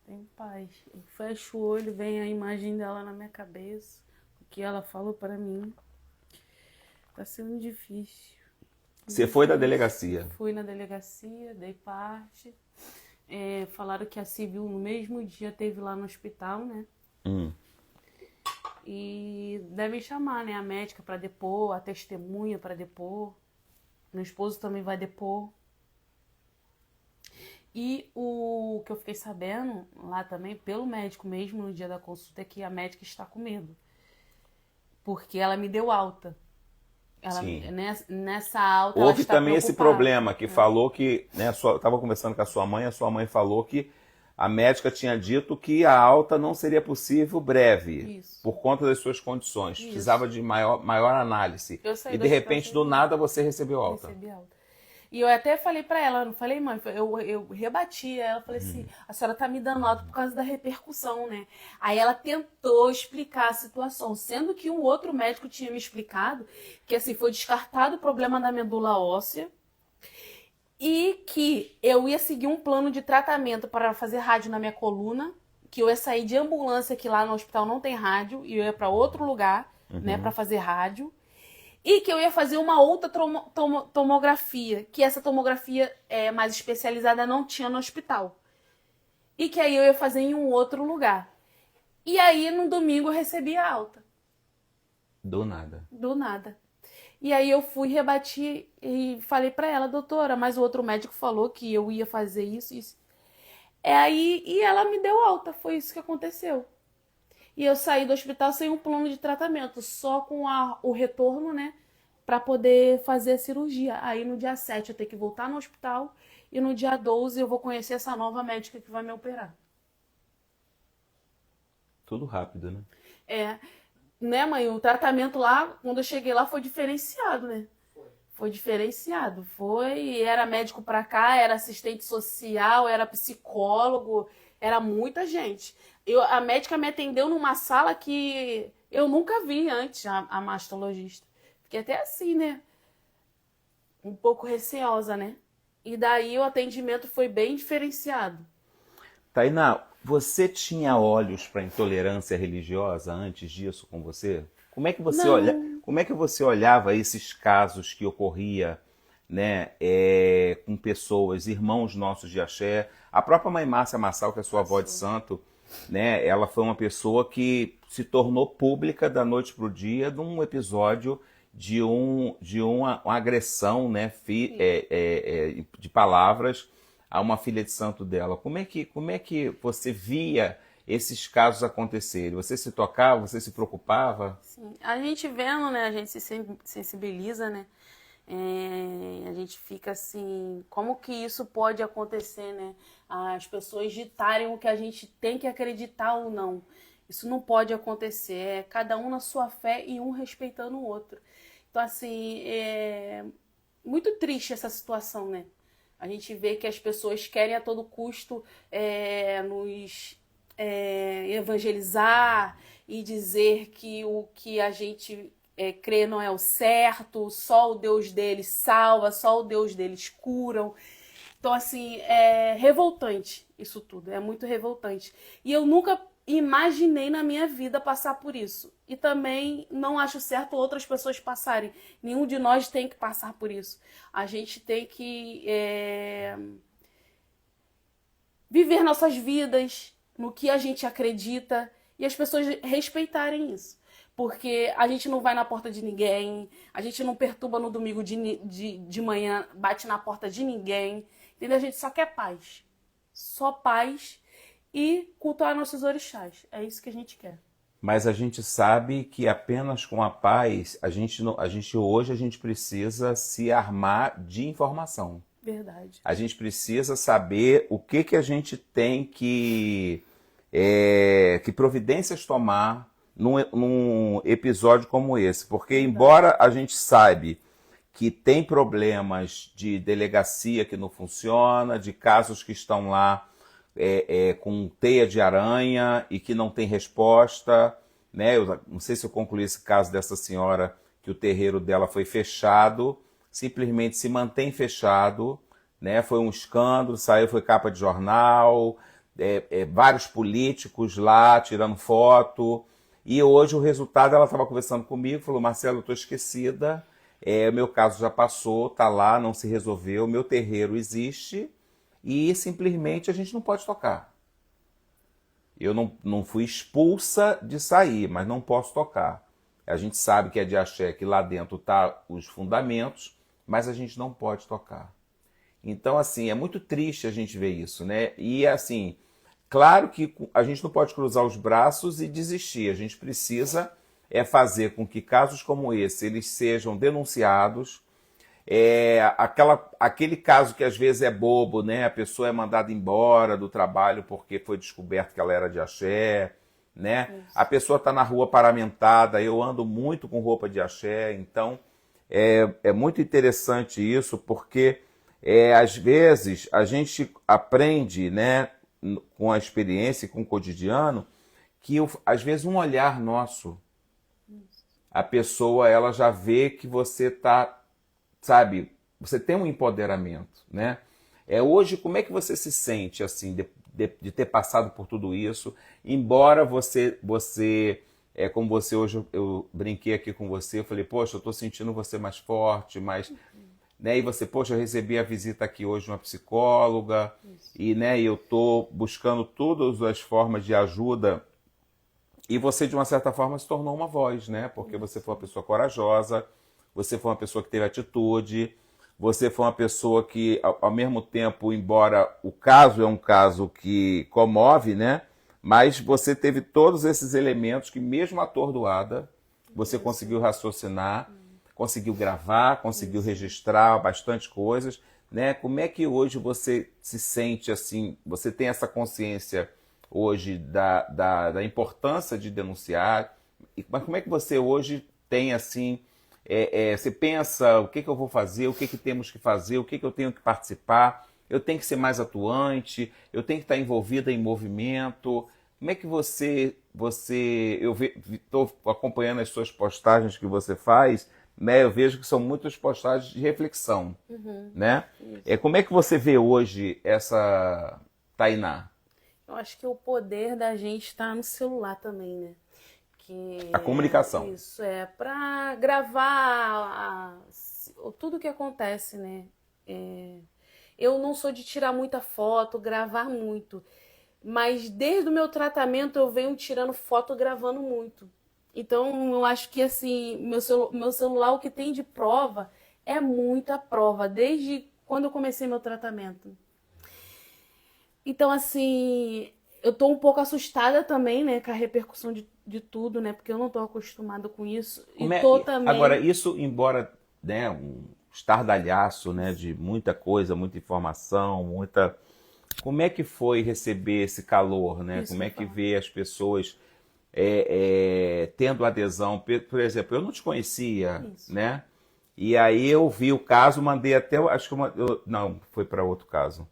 Não tem paz. Eu fecho o olho, vem a imagem dela na minha cabeça, o que ela falou para mim. Tá sendo difícil. Você foi da delegacia? Fui na delegacia, dei parte. Falaram que a civil no mesmo dia teve lá no hospital, né? E devem chamar, né, a médica para depor, a testemunha para depor. Meu esposo também vai depor. E o que eu fiquei sabendo lá também, pelo médico mesmo, no dia da consulta, é que a médica está com medo. Porque ela me deu alta. Ela, nessa alta, ela houve está também esse preocupada. problema que falou que, né, estava conversando com a sua mãe falou que a médica tinha dito que a alta não seria possível breve, Isso. por conta das suas condições. Isso. Precisava de maior análise. Eu saí E do de hospital repente, sem do nada, você recebeu alta. Recebi alta. E eu até falei pra ela, não falei, mãe, eu rebati ela, falei assim, a senhora tá me dando alta por causa da repercussão, né? Aí ela tentou explicar a situação, sendo que um outro médico tinha me explicado que assim, foi descartado o problema da medula óssea e que eu ia seguir um plano de tratamento para fazer rádio na minha coluna, que eu ia sair de ambulância, que lá no hospital não tem rádio, e eu ia para outro lugar, né, para fazer rádio. E que eu ia fazer uma outra tomografia, que essa tomografia mais especializada não tinha no hospital. E que aí eu ia fazer em um outro lugar. E aí, no domingo, eu recebi a alta. Do nada. Do nada. E aí eu fui, rebati e falei pra ela, doutora, mas o outro médico falou que eu ia fazer isso, isso. E ela me deu alta, foi isso que aconteceu. E eu saí do hospital sem um plano de tratamento, só com o retorno, né, para poder fazer a cirurgia. Aí no dia 7 eu tenho que voltar no hospital e no dia 12 eu vou conhecer essa nova médica que vai me operar. Tudo rápido, né? Né, mãe? O tratamento lá, quando eu cheguei lá, foi diferenciado, né? Foi diferenciado. Era médico pra cá, era assistente social, era psicólogo, era muita gente. A médica me atendeu numa sala que eu nunca vi antes, a mastologista. Fiquei até assim, né? Um pouco receosa, né? E daí o atendimento foi bem diferenciado. Tainá, você tinha olhos para intolerância religiosa antes disso com você? Como é que você olhava esses casos que ocorria, né, com pessoas, irmãos nossos de axé? A própria mãe Márcia Massal, que é sua avó de santo, né, ela foi uma pessoa que se tornou pública da noite para o dia num episódio de uma agressão, né, de palavras a uma filha de santo dela. Como é que você via esses casos acontecerem? Você se tocava, você se preocupava? Sim, a gente vendo, né, a gente se sensibiliza, né, a gente fica assim, como que isso pode acontecer, né, as pessoas ditarem o que a gente tem que acreditar ou não. Isso não pode acontecer, é cada um na sua fé e um respeitando o outro. Então, assim, é muito triste essa situação, né? A gente vê que as pessoas querem a todo custo nos evangelizar e dizer que o que a gente crê não é o certo, só o Deus deles salva, só o Deus deles curam. Então, assim, é revoltante isso tudo, é muito revoltante. E eu nunca imaginei na minha vida passar por isso. E também não acho certo outras pessoas passarem. Nenhum de nós tem que passar por isso. A gente tem que viver nossas vidas no que a gente acredita e as pessoas respeitarem isso. porque a gente não vai na porta de ninguém, a gente não perturba no domingo de manhã, bate na porta de ninguém, entendeu? A gente só quer paz. Só paz e cultuar nossos orixás. É isso que a gente quer. Mas a gente sabe que apenas com a paz, hoje a gente precisa se armar de informação. Verdade. A gente precisa saber o que a gente tem que providências tomar num episódio como esse. Porque embora a gente saiba que tem problemas de delegacia que não funciona, de casos que estão lá com teia de aranha e que não tem resposta, né? Eu não sei se eu concluí esse caso dessa senhora que o terreiro dela foi fechado, simplesmente se mantém fechado, né? Foi um escândalo, saiu, foi capa de jornal, vários políticos lá tirando foto, e hoje o resultado, ela estava conversando comigo, falou, Marcelo, eu estou esquecida, o meu caso já passou, está lá, não se resolveu, meu terreiro existe, e simplesmente a gente não pode tocar. Eu não fui expulsa de sair, mas não posso tocar. A gente sabe que é de axé, que lá dentro tá os fundamentos, mas a gente não pode tocar. Então, assim, é muito triste a gente ver isso, né? E, assim, claro que a gente não pode cruzar os braços e desistir. A gente precisa fazer com que casos como esse, eles sejam denunciados. Aquele caso que às vezes é bobo, né? A pessoa é mandada embora do trabalho porque foi descoberto que ela era de axé, né? Isso. A pessoa está na rua paramentada, eu ando muito com roupa de axé, então é muito interessante isso, porque às vezes a gente aprende, né, com a experiência e com o cotidiano, que às vezes um olhar nosso, a pessoa ela já vê que você está, sabe, você tem um empoderamento, né? Hoje, como é que você se sente, assim, de ter passado por tudo isso, embora você como você hoje, eu brinquei aqui com você, eu falei, poxa, eu estou sentindo você mais forte, mais... Né? E você, poxa, eu recebi a visita aqui hoje de uma psicóloga, e né, eu estou buscando todas as formas de ajuda, e você, de uma certa forma, se tornou uma voz, né? Porque você foi uma pessoa corajosa, você foi uma pessoa que teve atitude, você foi uma pessoa que, ao mesmo tempo, embora o caso é um caso que comove, né? Mas você teve todos esses elementos que, mesmo atordoada, você conseguiu raciocinar, conseguiu gravar, conseguiu registrar bastante coisas, né? Como é que hoje você se sente assim, você tem essa consciência hoje da importância de denunciar, mas como é que você hoje tem assim, você pensa o que eu vou fazer, o que temos que fazer, o que eu tenho que participar, eu tenho que ser mais atuante, eu tenho que estar envolvida em movimento. Como é que eu estou acompanhando as suas postagens que você faz, né? Eu vejo que são muitas postagens de reflexão, né? Como é que você vê hoje essa Tainá? Eu acho que o poder da gente está no celular também, né? A comunicação. Isso, para gravar tudo que acontece, né? Eu não sou de tirar muita foto, gravar muito. Mas desde o meu tratamento eu venho tirando foto, gravando muito. Então eu acho que assim, meu celular, o que tem de prova é muita prova, desde quando eu comecei meu tratamento. Então assim, eu tô um pouco assustada também, né, com a repercussão de tudo, né, porque eu não tô acostumada com isso. Também... Agora, isso, embora, né, um estardalhaço, né, de muita coisa, muita informação, muita... Como é que foi receber esse calor, né? Como é que vê as pessoas tendo adesão? Por exemplo, eu não te conhecia, né? E aí eu vi o caso, mandei até, acho que não, foi para outro caso.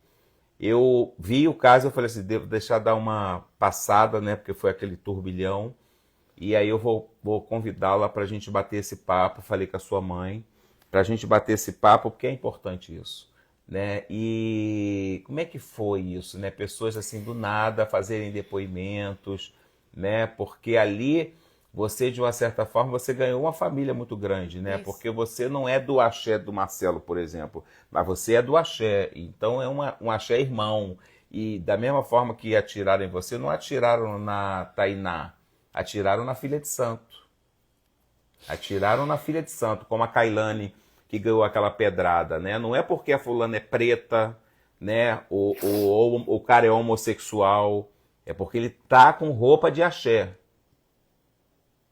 Eu vi o caso, eu falei assim, devo deixar dar uma passada, né? Porque foi aquele turbilhão. E aí eu vou convidá-la para a gente bater esse papo. Falei com a sua mãe, para a gente bater esse papo, porque é importante isso, né? E como é que foi isso, né? Pessoas assim do nada fazerem depoimentos, né? Porque ali você, de uma certa forma, você ganhou uma família muito grande, né? Isso. Porque você não é do axé do Marcelo, por exemplo, mas você é do axé, então é um axé irmão. E da mesma forma que atiraram em você, não atiraram na Tainá, atiraram na filha de santo, Atiraram na filha de santo, como a Kailane, que ganhou aquela pedrada, né? Não é porque a fulana é preta, né? Ou o cara é homossexual, é porque ele tá com roupa de axé.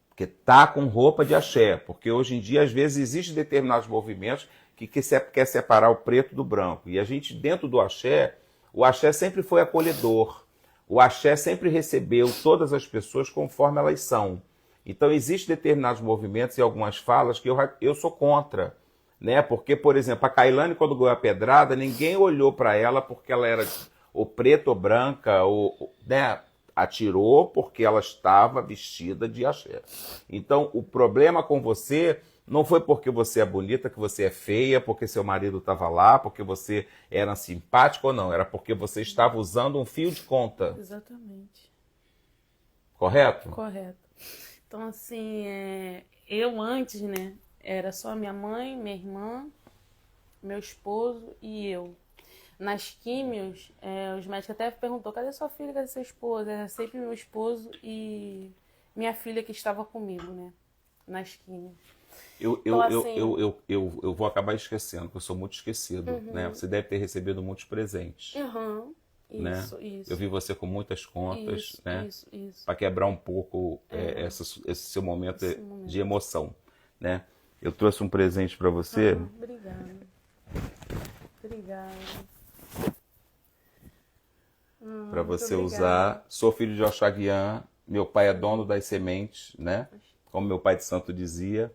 Porque tá com roupa de axé. Porque hoje em dia, às vezes, existem determinados movimentos que quer separar o preto do branco. E a gente, dentro do axé, o axé sempre foi acolhedor. O axé sempre recebeu todas as pessoas conforme elas são. Então, existem determinados movimentos e algumas falas que eu sou contra. Né? Porque, por exemplo, a Kailane, quando ganhou a pedrada, ninguém olhou para ela porque ela era ou preta ou branca, né? Atirou porque ela estava vestida de axé. Então, o problema com você não foi porque você é bonita, que você é feia, porque seu marido estava lá, porque você era simpático ou não. Era porque você estava usando um fio de conta. Exatamente. Correto? Correto. Então, assim, eu antes, né, era só minha mãe, minha irmã, meu esposo e eu. Nas químios, os médicos até perguntou, cadê sua filha, cadê seu esposo? Era sempre meu esposo e minha filha que estava comigo, né, nas químios. Então, assim, eu vou acabar esquecendo, porque eu sou muito esquecido, né? Você deve ter recebido muitos presentes. Né? Isso. Eu vi você com muitas contas, isso, né? Isso. Para quebrar um pouco esse seu momento de emoção, né? Eu trouxe um presente para você. Obrigada. Para você usar. Sou filho de Oxaguian, meu pai é dono das sementes, né? Como meu pai de santo dizia.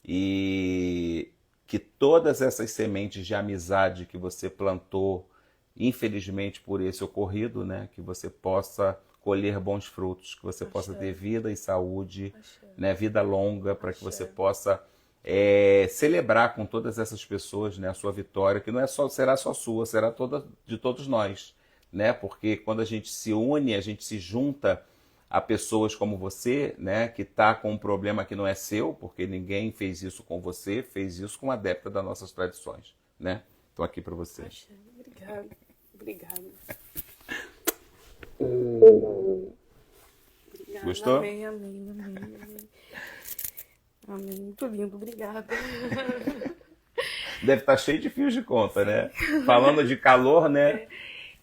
E que todas essas sementes de amizade que você plantou, infelizmente por esse ocorrido, né, que você possa colher bons frutos, que você possa ter vida e saúde, né, vida longa, para que você possa celebrar com todas essas pessoas, né, a sua vitória, que não é só, será só sua, será toda de todos nós, né, porque quando a gente se une, a gente se junta a pessoas como você, né, que está com um problema que não é seu, porque ninguém fez isso com você, fez isso com uma adepta das nossas tradições, né? Estou aqui para você. Obrigada. Gostou? Amém. Muito lindo, obrigada. Deve estar cheio de fios de conta, né? Falando de calor, né?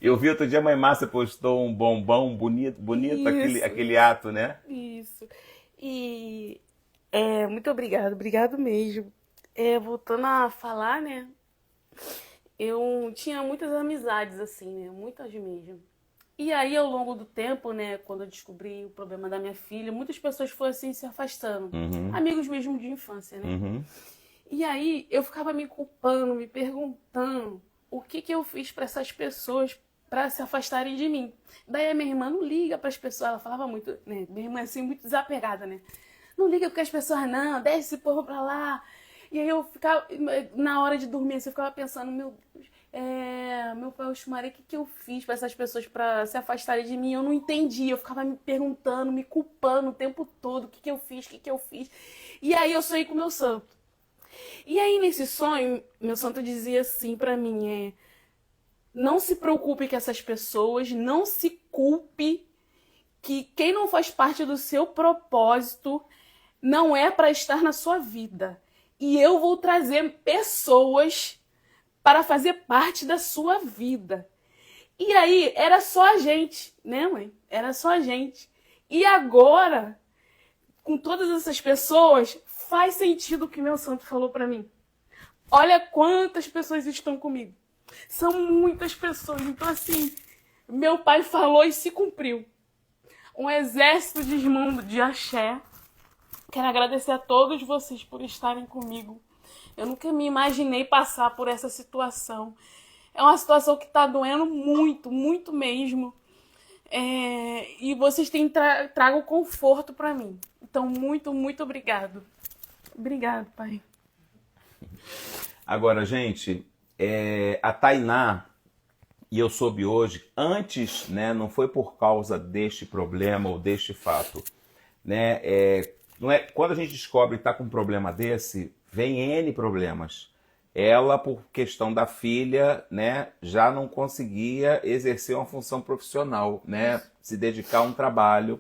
Eu vi outro dia a mãe Márcia postou um bombom bonito aquele ato, né? Isso. E muito obrigado mesmo. Voltando a falar, né? Eu tinha muitas amizades, assim, né? Muitas mesmo. E aí, ao longo do tempo, né? Quando eu descobri o problema da minha filha, muitas pessoas foram assim se afastando. Amigos mesmo de infância, né? E aí, eu ficava me culpando, me perguntando o que eu fiz para essas pessoas para se afastarem de mim. Daí a minha irmã não liga para as pessoas, ela falava muito, né? Minha irmã assim, muito desapegada, né? Não liga porque as pessoas não, deixa esse povo pra lá. E aí eu ficava, na hora de dormir, assim, eu ficava pensando, meu Deus, meu pai Oxumaré, o que eu fiz para essas pessoas para se afastarem de mim? Eu não entendi, eu ficava me perguntando, me culpando o tempo todo, o que eu fiz. E aí eu sonhei com o meu santo. E aí nesse sonho, meu santo dizia assim para mim, não se preocupe com essas pessoas, não se culpe, que quem não faz parte do seu propósito não é para estar na sua vida. E eu vou trazer pessoas para fazer parte da sua vida. E aí, era só a gente, né, mãe? Era só a gente. E agora, com todas essas pessoas, faz sentido o que meu santo falou para mim. Olha quantas pessoas estão comigo. São muitas pessoas. Então, assim, meu pai falou e se cumpriu. Um exército de irmãos de axé. Quero agradecer a todos vocês por estarem comigo. Eu nunca me imaginei passar por essa situação. É uma situação que está doendo muito, muito mesmo. E vocês têm trago conforto para mim. Então, muito, muito obrigado. Obrigado, pai. Agora, gente, a Tainá, e eu soube hoje, antes, né, não foi por causa deste problema ou deste fato, né, não é, quando a gente descobre que está com um problema desse, vem N problemas. Ela, por questão da filha, né, já não conseguia exercer uma função profissional, né, se dedicar a um trabalho.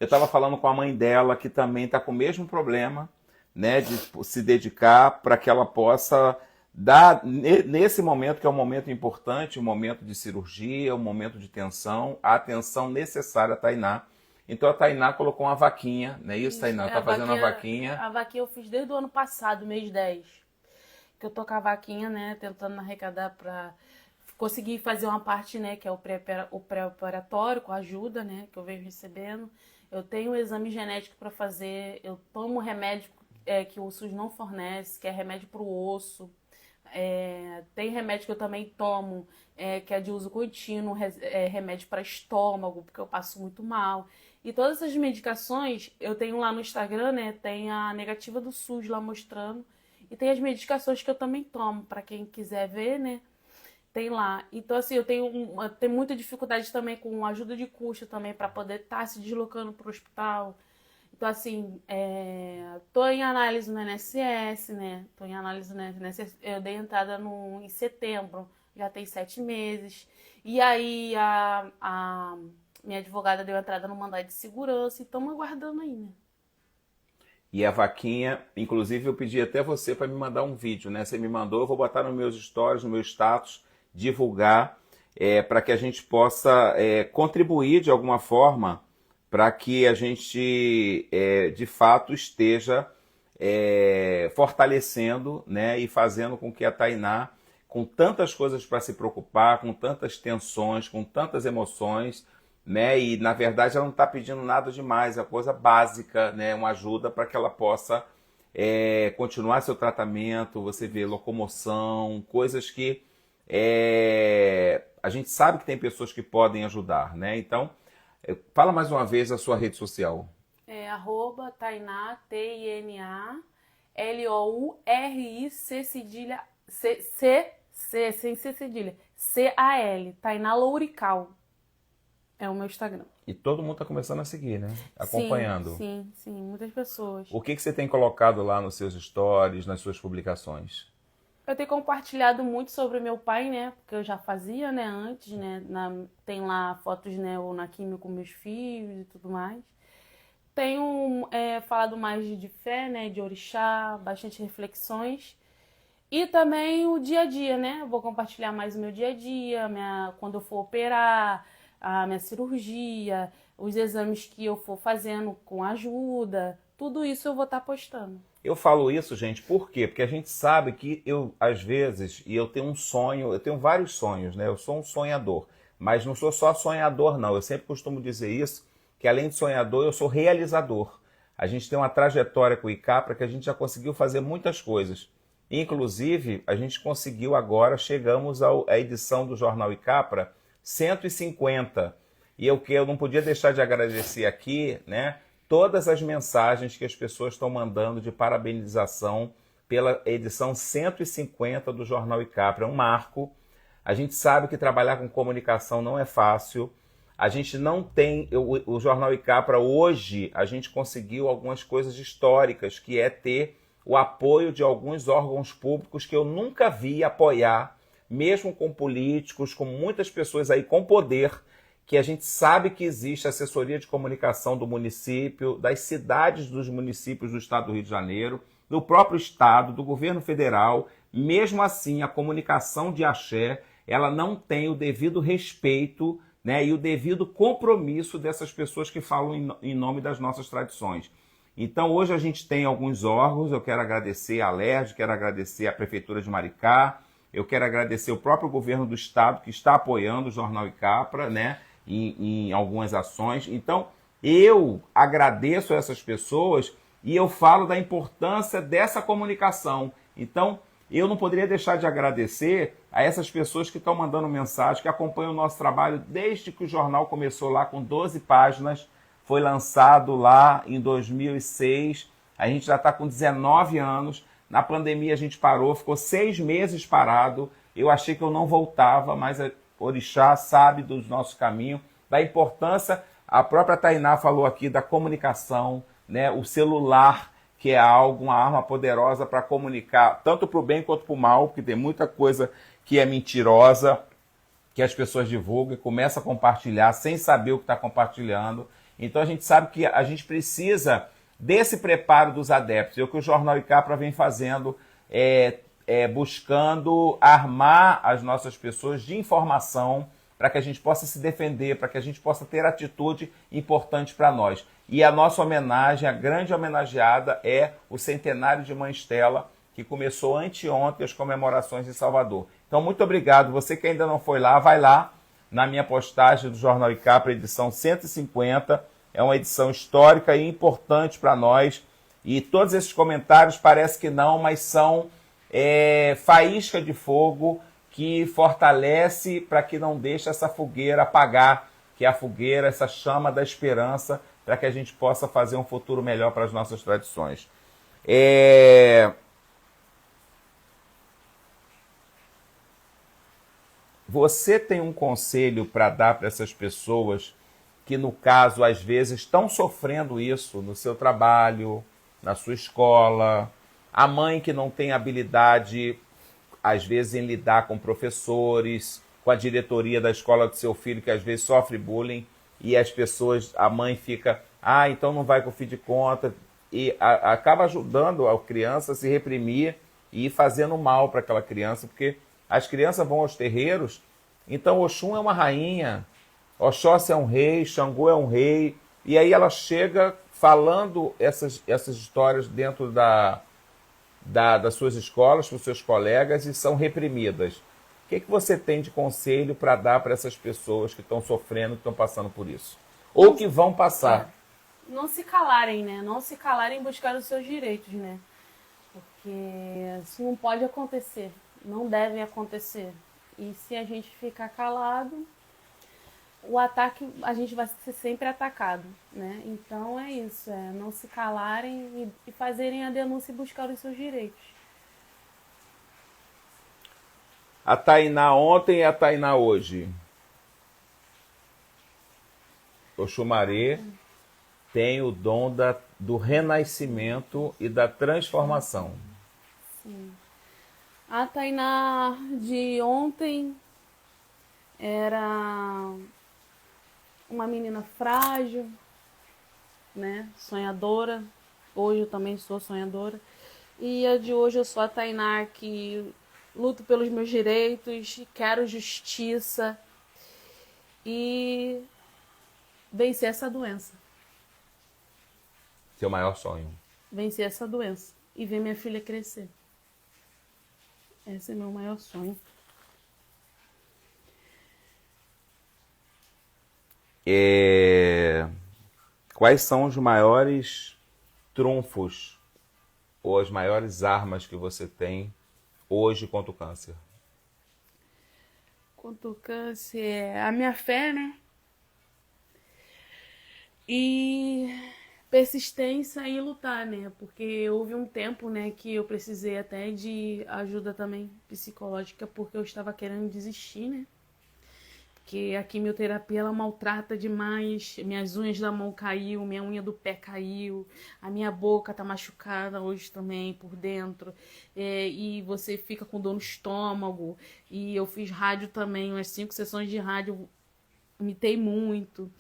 Eu estava falando com a mãe dela, que também está com o mesmo problema, né, de se dedicar para que ela possa dar, nesse momento, que é um momento importante, um momento de cirurgia, um momento de tensão, a atenção necessária à Tainá. Então a Tainá colocou uma vaquinha, não é isso, Tainá? Tá fazendo uma vaquinha. A vaquinha eu fiz desde o ano passado, mês 10. Que eu tô com a vaquinha, né, tentando arrecadar para conseguir fazer uma parte, né, que é o pré-operatório, com ajuda, né, que eu venho recebendo. Eu tenho um exame genético para fazer, eu tomo remédio que o SUS não fornece, que é remédio para o osso. Tem remédio que eu também tomo, que é de uso contínuo, remédio para estômago, porque eu passo muito mal. E todas essas medicações, eu tenho lá no Instagram, né, tem a negativa do SUS lá mostrando, e tem as medicações que eu também tomo, para quem quiser ver, né, tem lá. Então, assim, eu tenho muita dificuldade também com ajuda de custo também, para poder estar se deslocando para o hospital. Então, assim, tô em análise no INSS, né? Tô em análise no INSS. Eu dei entrada em setembro, já tem 7 meses. E aí, a minha advogada deu entrada no mandado de segurança e estamos aguardando aí, né? E a vaquinha, inclusive eu pedi até você para me mandar um vídeo, né? Você me mandou, eu vou botar nos meus stories, no meu status, divulgar, para que a gente possa contribuir de alguma forma para que a gente, de fato, esteja fortalecendo, né, e fazendo com que a Tainá, com tantas coisas para se preocupar, com tantas tensões, com tantas emoções, né, e na verdade ela não está pedindo nada demais, é coisa básica, né, uma ajuda para que ela possa continuar seu tratamento, você vê locomoção, coisas que a gente sabe que tem pessoas que podem ajudar, né? Então, fala mais uma vez a sua rede social. @Tainá, TaináLouric, cedilha, sem C cedilha, CAL, Tainá Lourical. É o meu Instagram. E todo mundo está começando a seguir, né? Acompanhando. Sim, muitas pessoas. O que você tem colocado lá nos seus stories, nas suas publicações? Eu tenho compartilhado muito sobre o meu pai, né? Porque eu já fazia, né? Antes, né? Tem lá fotos, né? Eu na química com meus filhos e tudo mais. Tenho falado mais de fé, né? De orixá, bastante reflexões. E também o dia a dia, né? Eu vou compartilhar mais o meu dia a dia, quando eu for operar, a minha cirurgia, os exames que eu for fazendo com ajuda. Tudo isso eu vou estar postando. Eu falo isso, gente, por quê? Porque a gente sabe que eu, às vezes, e eu tenho um sonho, eu tenho vários sonhos, né? Eu sou um sonhador, mas não sou só sonhador, não. Eu sempre costumo dizer isso, que além de sonhador, eu sou realizador. A gente tem uma trajetória com o ICAPRA que a gente já conseguiu fazer muitas coisas. Inclusive, a gente conseguiu agora, chegamos à edição do Jornal ICAPRA 150. E eu não podia deixar de agradecer aqui, né? Todas as mensagens que as pessoas estão mandando de parabenização pela edição 150 do Jornal ICAPRA. É um marco. A gente sabe que trabalhar com comunicação não é fácil. A gente não tem... O Jornal ICAPRA hoje, a gente conseguiu algumas coisas históricas, que é ter o apoio de alguns órgãos públicos que eu nunca vi apoiar, mesmo com políticos, com muitas pessoas aí com poder, que a gente sabe que existe assessoria de comunicação do município, das cidades dos municípios do estado do Rio de Janeiro, do próprio estado, do governo federal. Mesmo assim, a comunicação de axé, ela não tem o devido respeito, né, e o devido compromisso dessas pessoas que falam em nome das nossas tradições. Então, hoje a gente tem alguns órgãos, eu quero agradecer a Alerj, quero agradecer a Prefeitura de Maricá, eu quero agradecer o próprio governo do estado que está apoiando o Jornal ICAPRA, né, em algumas ações. Então, eu agradeço a essas pessoas e eu falo da importância dessa comunicação. Então, eu não poderia deixar de agradecer a essas pessoas que estão mandando mensagem, que acompanham o nosso trabalho desde que o jornal começou lá com 12 páginas, foi lançado lá em 2006, a gente já está com 19 anos, na pandemia a gente parou, ficou 6 meses parado, eu achei que eu não voltava, mas Orixá sabe dos nossos caminhos, da importância, a própria Tainá falou aqui da comunicação, né? O celular, que é algo, uma arma poderosa para comunicar, tanto para o bem quanto para o mal, porque tem muita coisa que é mentirosa, que as pessoas divulgam e começam a compartilhar sem saber o que está compartilhando. Então a gente sabe que a gente precisa desse preparo dos adeptos. É o que o Jornal Icapra vem fazendo, buscando armar as nossas pessoas de informação para que a gente possa se defender, para que a gente possa ter atitude importante para nós. E a nossa homenagem, a grande homenageada, é o centenário de Mãe Estela, que começou anteontem as comemorações em Salvador. Então, muito obrigado. Você que ainda não foi lá, vai lá na minha postagem do Jornal Icapra, edição 150. É uma edição histórica e importante para nós. E todos esses comentários parece que não, mas são faísca de fogo que fortalece para que não deixe essa fogueira apagar, que é a fogueira, essa chama da esperança, para que a gente possa fazer um futuro melhor para as nossas tradições. Você tem um conselho para dar para essas pessoas que, no caso, às vezes estão sofrendo isso no seu trabalho, na sua escola, a mãe que não tem habilidade, às vezes, em lidar com professores, com a diretoria da escola do seu filho, que às vezes sofre bullying, e as pessoas, a mãe fica, então não vai com o fim de conta, e acaba ajudando a criança a se reprimir e ir fazendo mal para aquela criança, porque as crianças vão aos terreiros, então Oxum é uma rainha, Oxóssi é um rei, Xangô é um rei, e aí ela chega falando essas histórias dentro das suas escolas, para os seus colegas, e são reprimidas. O que você tem de conselho para dar para essas pessoas que estão sofrendo, que estão passando por isso? Ou que vão passar? Não se calarem, né? Não se calarem em buscar os seus direitos, né? Porque isso não pode acontecer, não deve acontecer. E se a gente ficar calado, o ataque, a gente vai ser sempre atacado, né? Então é isso, não se calarem e fazerem a denúncia e buscar os seus direitos. A Tainá ontem e a Tainá hoje. Oxumaré tem o dom do renascimento e da transformação. Sim. A Tainá de ontem era uma menina frágil, né? Sonhadora. Hoje eu também sou sonhadora. E a de hoje eu sou a Tainá que luto pelos meus direitos, quero justiça e vencer essa doença. Seu maior sonho? Vencer essa doença e ver minha filha crescer. Esse é meu maior sonho. Quais são os maiores trunfos ou as maiores armas que você tem hoje contra o câncer? Contra o câncer é a minha fé, né? E persistência em lutar, né? Porque houve um tempo, né, que eu precisei até de ajuda também psicológica, porque eu estava querendo desistir, né? Porque a quimioterapia, ela maltrata demais. Minhas unhas da mão caiu, minha unha do pé caiu, a minha boca tá machucada hoje também por dentro. E você fica com dor no estômago. E eu fiz rádio também, umas 5 sessões de rádio, imitei muito.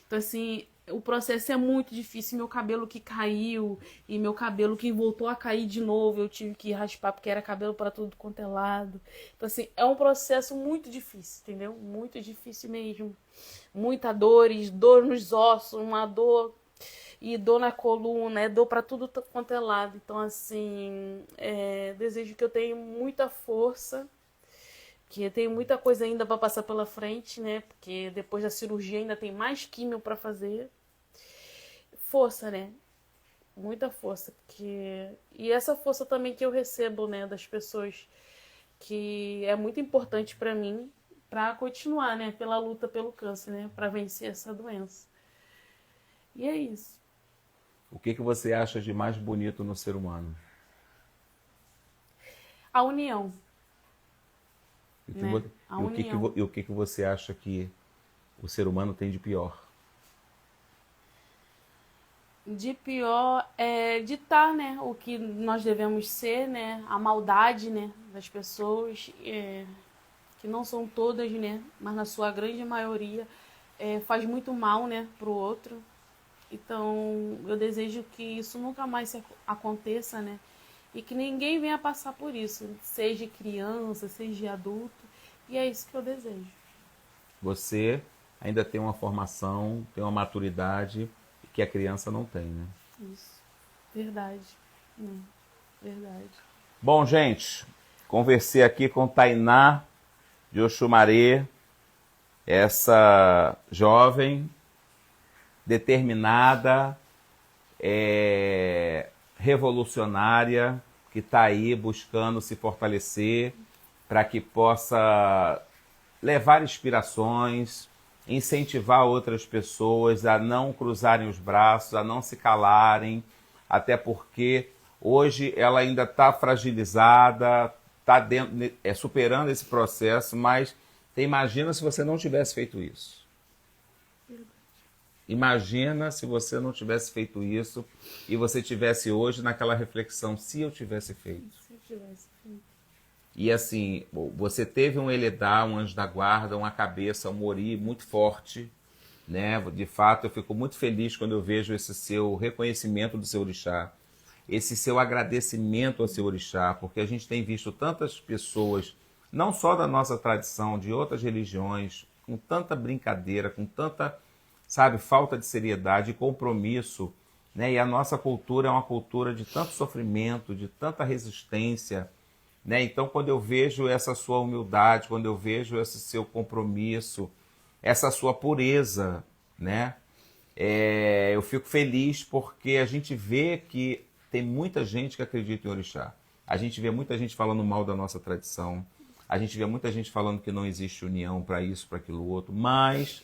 Então, assim, o processo é muito difícil. Meu cabelo que caiu e meu cabelo que voltou a cair de novo, eu tive que raspar porque era cabelo para tudo quanto é lado. Então, assim, é um processo muito difícil, entendeu? Muito difícil mesmo. Muita dor nos ossos, uma dor e dor na coluna, dor para tudo quanto é lado. Então, assim, desejo que eu tenha muita força, que tem muita coisa ainda para passar pela frente, né? Porque depois da cirurgia ainda tem mais químio para fazer. Força, né? Muita força. E essa força também que eu recebo, né, das pessoas, que é muito importante para mim, para continuar, né, pela luta pelo câncer, né, para vencer essa doença. E é isso. O que você acha de mais bonito no ser humano? A união. E o que você acha que o ser humano tem de pior? De pior é ditar, né, o que nós devemos ser, né, a maldade, né, das pessoas, que não são todas, né, mas na sua grande maioria faz muito mal, né, pro outro. Então, eu desejo que isso nunca mais aconteça, né? E que ninguém venha passar por isso, seja criança, seja adulto. E é isso que eu desejo. Você ainda tem uma formação, tem uma maturidade que a criança não tem, né? Isso. Verdade. Verdade. Bom, gente, conversei aqui com Tainá de Oxumaré, essa jovem, determinada, revolucionária, que está aí buscando se fortalecer para que possa levar inspirações, incentivar outras pessoas a não cruzarem os braços, a não se calarem, até porque hoje ela ainda está fragilizada, está superando esse processo, mas você imagina se você não tivesse feito isso. Imagina se você não tivesse feito isso e você tivesse hoje naquela reflexão, se eu tivesse feito. Se eu tivesse feito. E assim, você teve um Eledá, um anjo da guarda, uma cabeça, um Ori muito forte, né? De fato, eu fico muito feliz quando eu vejo esse seu reconhecimento do seu orixá, esse seu agradecimento ao seu orixá, porque a gente tem visto tantas pessoas, não só da nossa tradição, de outras religiões, com tanta brincadeira, com tanta, sabe, falta de seriedade e compromisso, né? E a nossa cultura é uma cultura de tanto sofrimento, de tanta resistência, né? Então, quando eu vejo essa sua humildade, quando eu vejo esse seu compromisso, essa sua pureza, né? Eu fico feliz porque a gente vê que tem muita gente que acredita em orixá. A gente vê muita gente falando mal da nossa tradição. A gente vê muita gente falando que não existe união para isso, para aquilo outro. Mas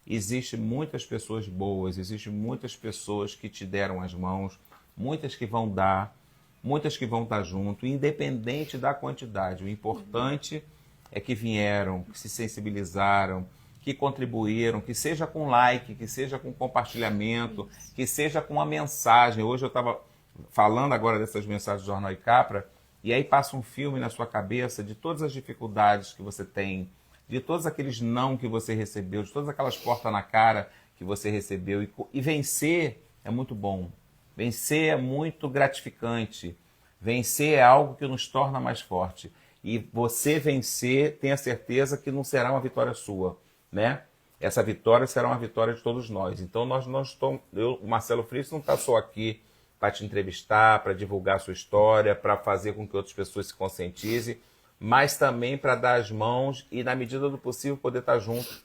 existem muitas pessoas boas, existem muitas pessoas que te deram as mãos, muitas que vão dar, muitas que vão estar junto, independente da quantidade. O importante é que vieram, que se sensibilizaram, que contribuíram, que seja com like, que seja com compartilhamento, que seja com uma mensagem. Hoje eu estava falando agora dessas mensagens do Jornal Icapra, e aí passa um filme na sua cabeça de todas as dificuldades que você tem, de todos aqueles não que você recebeu, de todas aquelas portas na cara que você recebeu. E vencer é muito bom. Vencer é muito gratificante. Vencer é algo que nos torna mais forte. E você vencer, tenha certeza que não será uma vitória sua, né? Essa vitória será uma vitória de todos nós. Então nós não estamos, o Marcelo Freixo não está só aqui para te entrevistar, para divulgar a sua história, para fazer com que outras pessoas se conscientizem, mas também para dar as mãos e, na medida do possível, poder estar junto,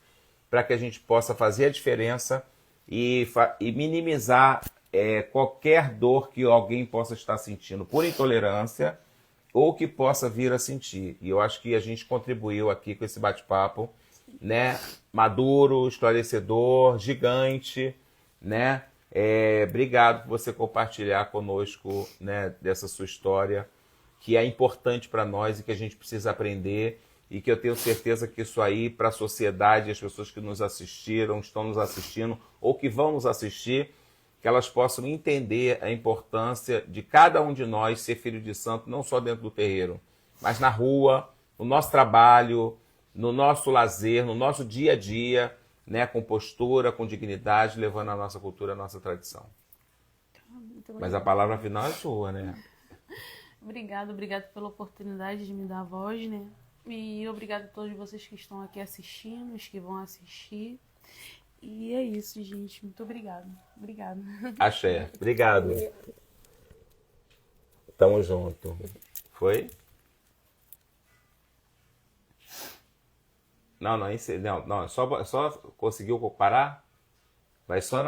para que a gente possa fazer a diferença e minimizar qualquer dor que alguém possa estar sentindo por intolerância ou que possa vir a sentir. E eu acho que a gente contribuiu aqui com esse bate-papo, né? Maduro, esclarecedor, gigante, né? Obrigado por você compartilhar conosco, né, dessa sua história, que é importante para nós e que a gente precisa aprender, e que eu tenho certeza que isso aí, para a sociedade, as pessoas que nos assistiram, estão nos assistindo ou que vão nos assistir, que elas possam entender a importância de cada um de nós ser filho de santo, não só dentro do terreiro, mas na rua, no nosso trabalho, no nosso lazer, no nosso dia a dia, né, com postura, com dignidade, levando a nossa cultura, a nossa tradição. Mas a palavra final é sua, né? Obrigado pela oportunidade de me dar a voz, né? E obrigado a todos vocês que estão aqui assistindo, os que vão assistir. E é isso, gente. Muito obrigado. Obrigado. Axé. Obrigado. Tamo junto. Foi? Não, só conseguiu parar? Vai só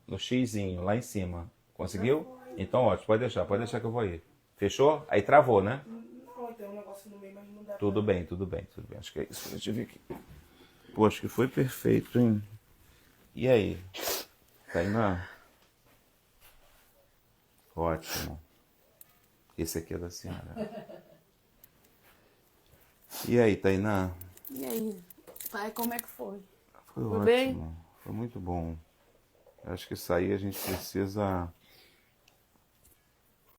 no xizinho, lá em cima. Conseguiu? Então, ótimo, pode deixar que eu vou aí. Fechou? Aí travou, né? Não, tem um negócio no meio, mas não dá. Tudo bem. Acho que é isso. Deixa eu ver aqui. Pô, acho que foi perfeito, hein? E aí? Tainá? Ótimo. Esse aqui é da senhora. E aí, Tainá? E aí? Pai, como é que foi? Foi Foi ótimo. bem? Foi muito bom. Acho que isso aí a gente precisa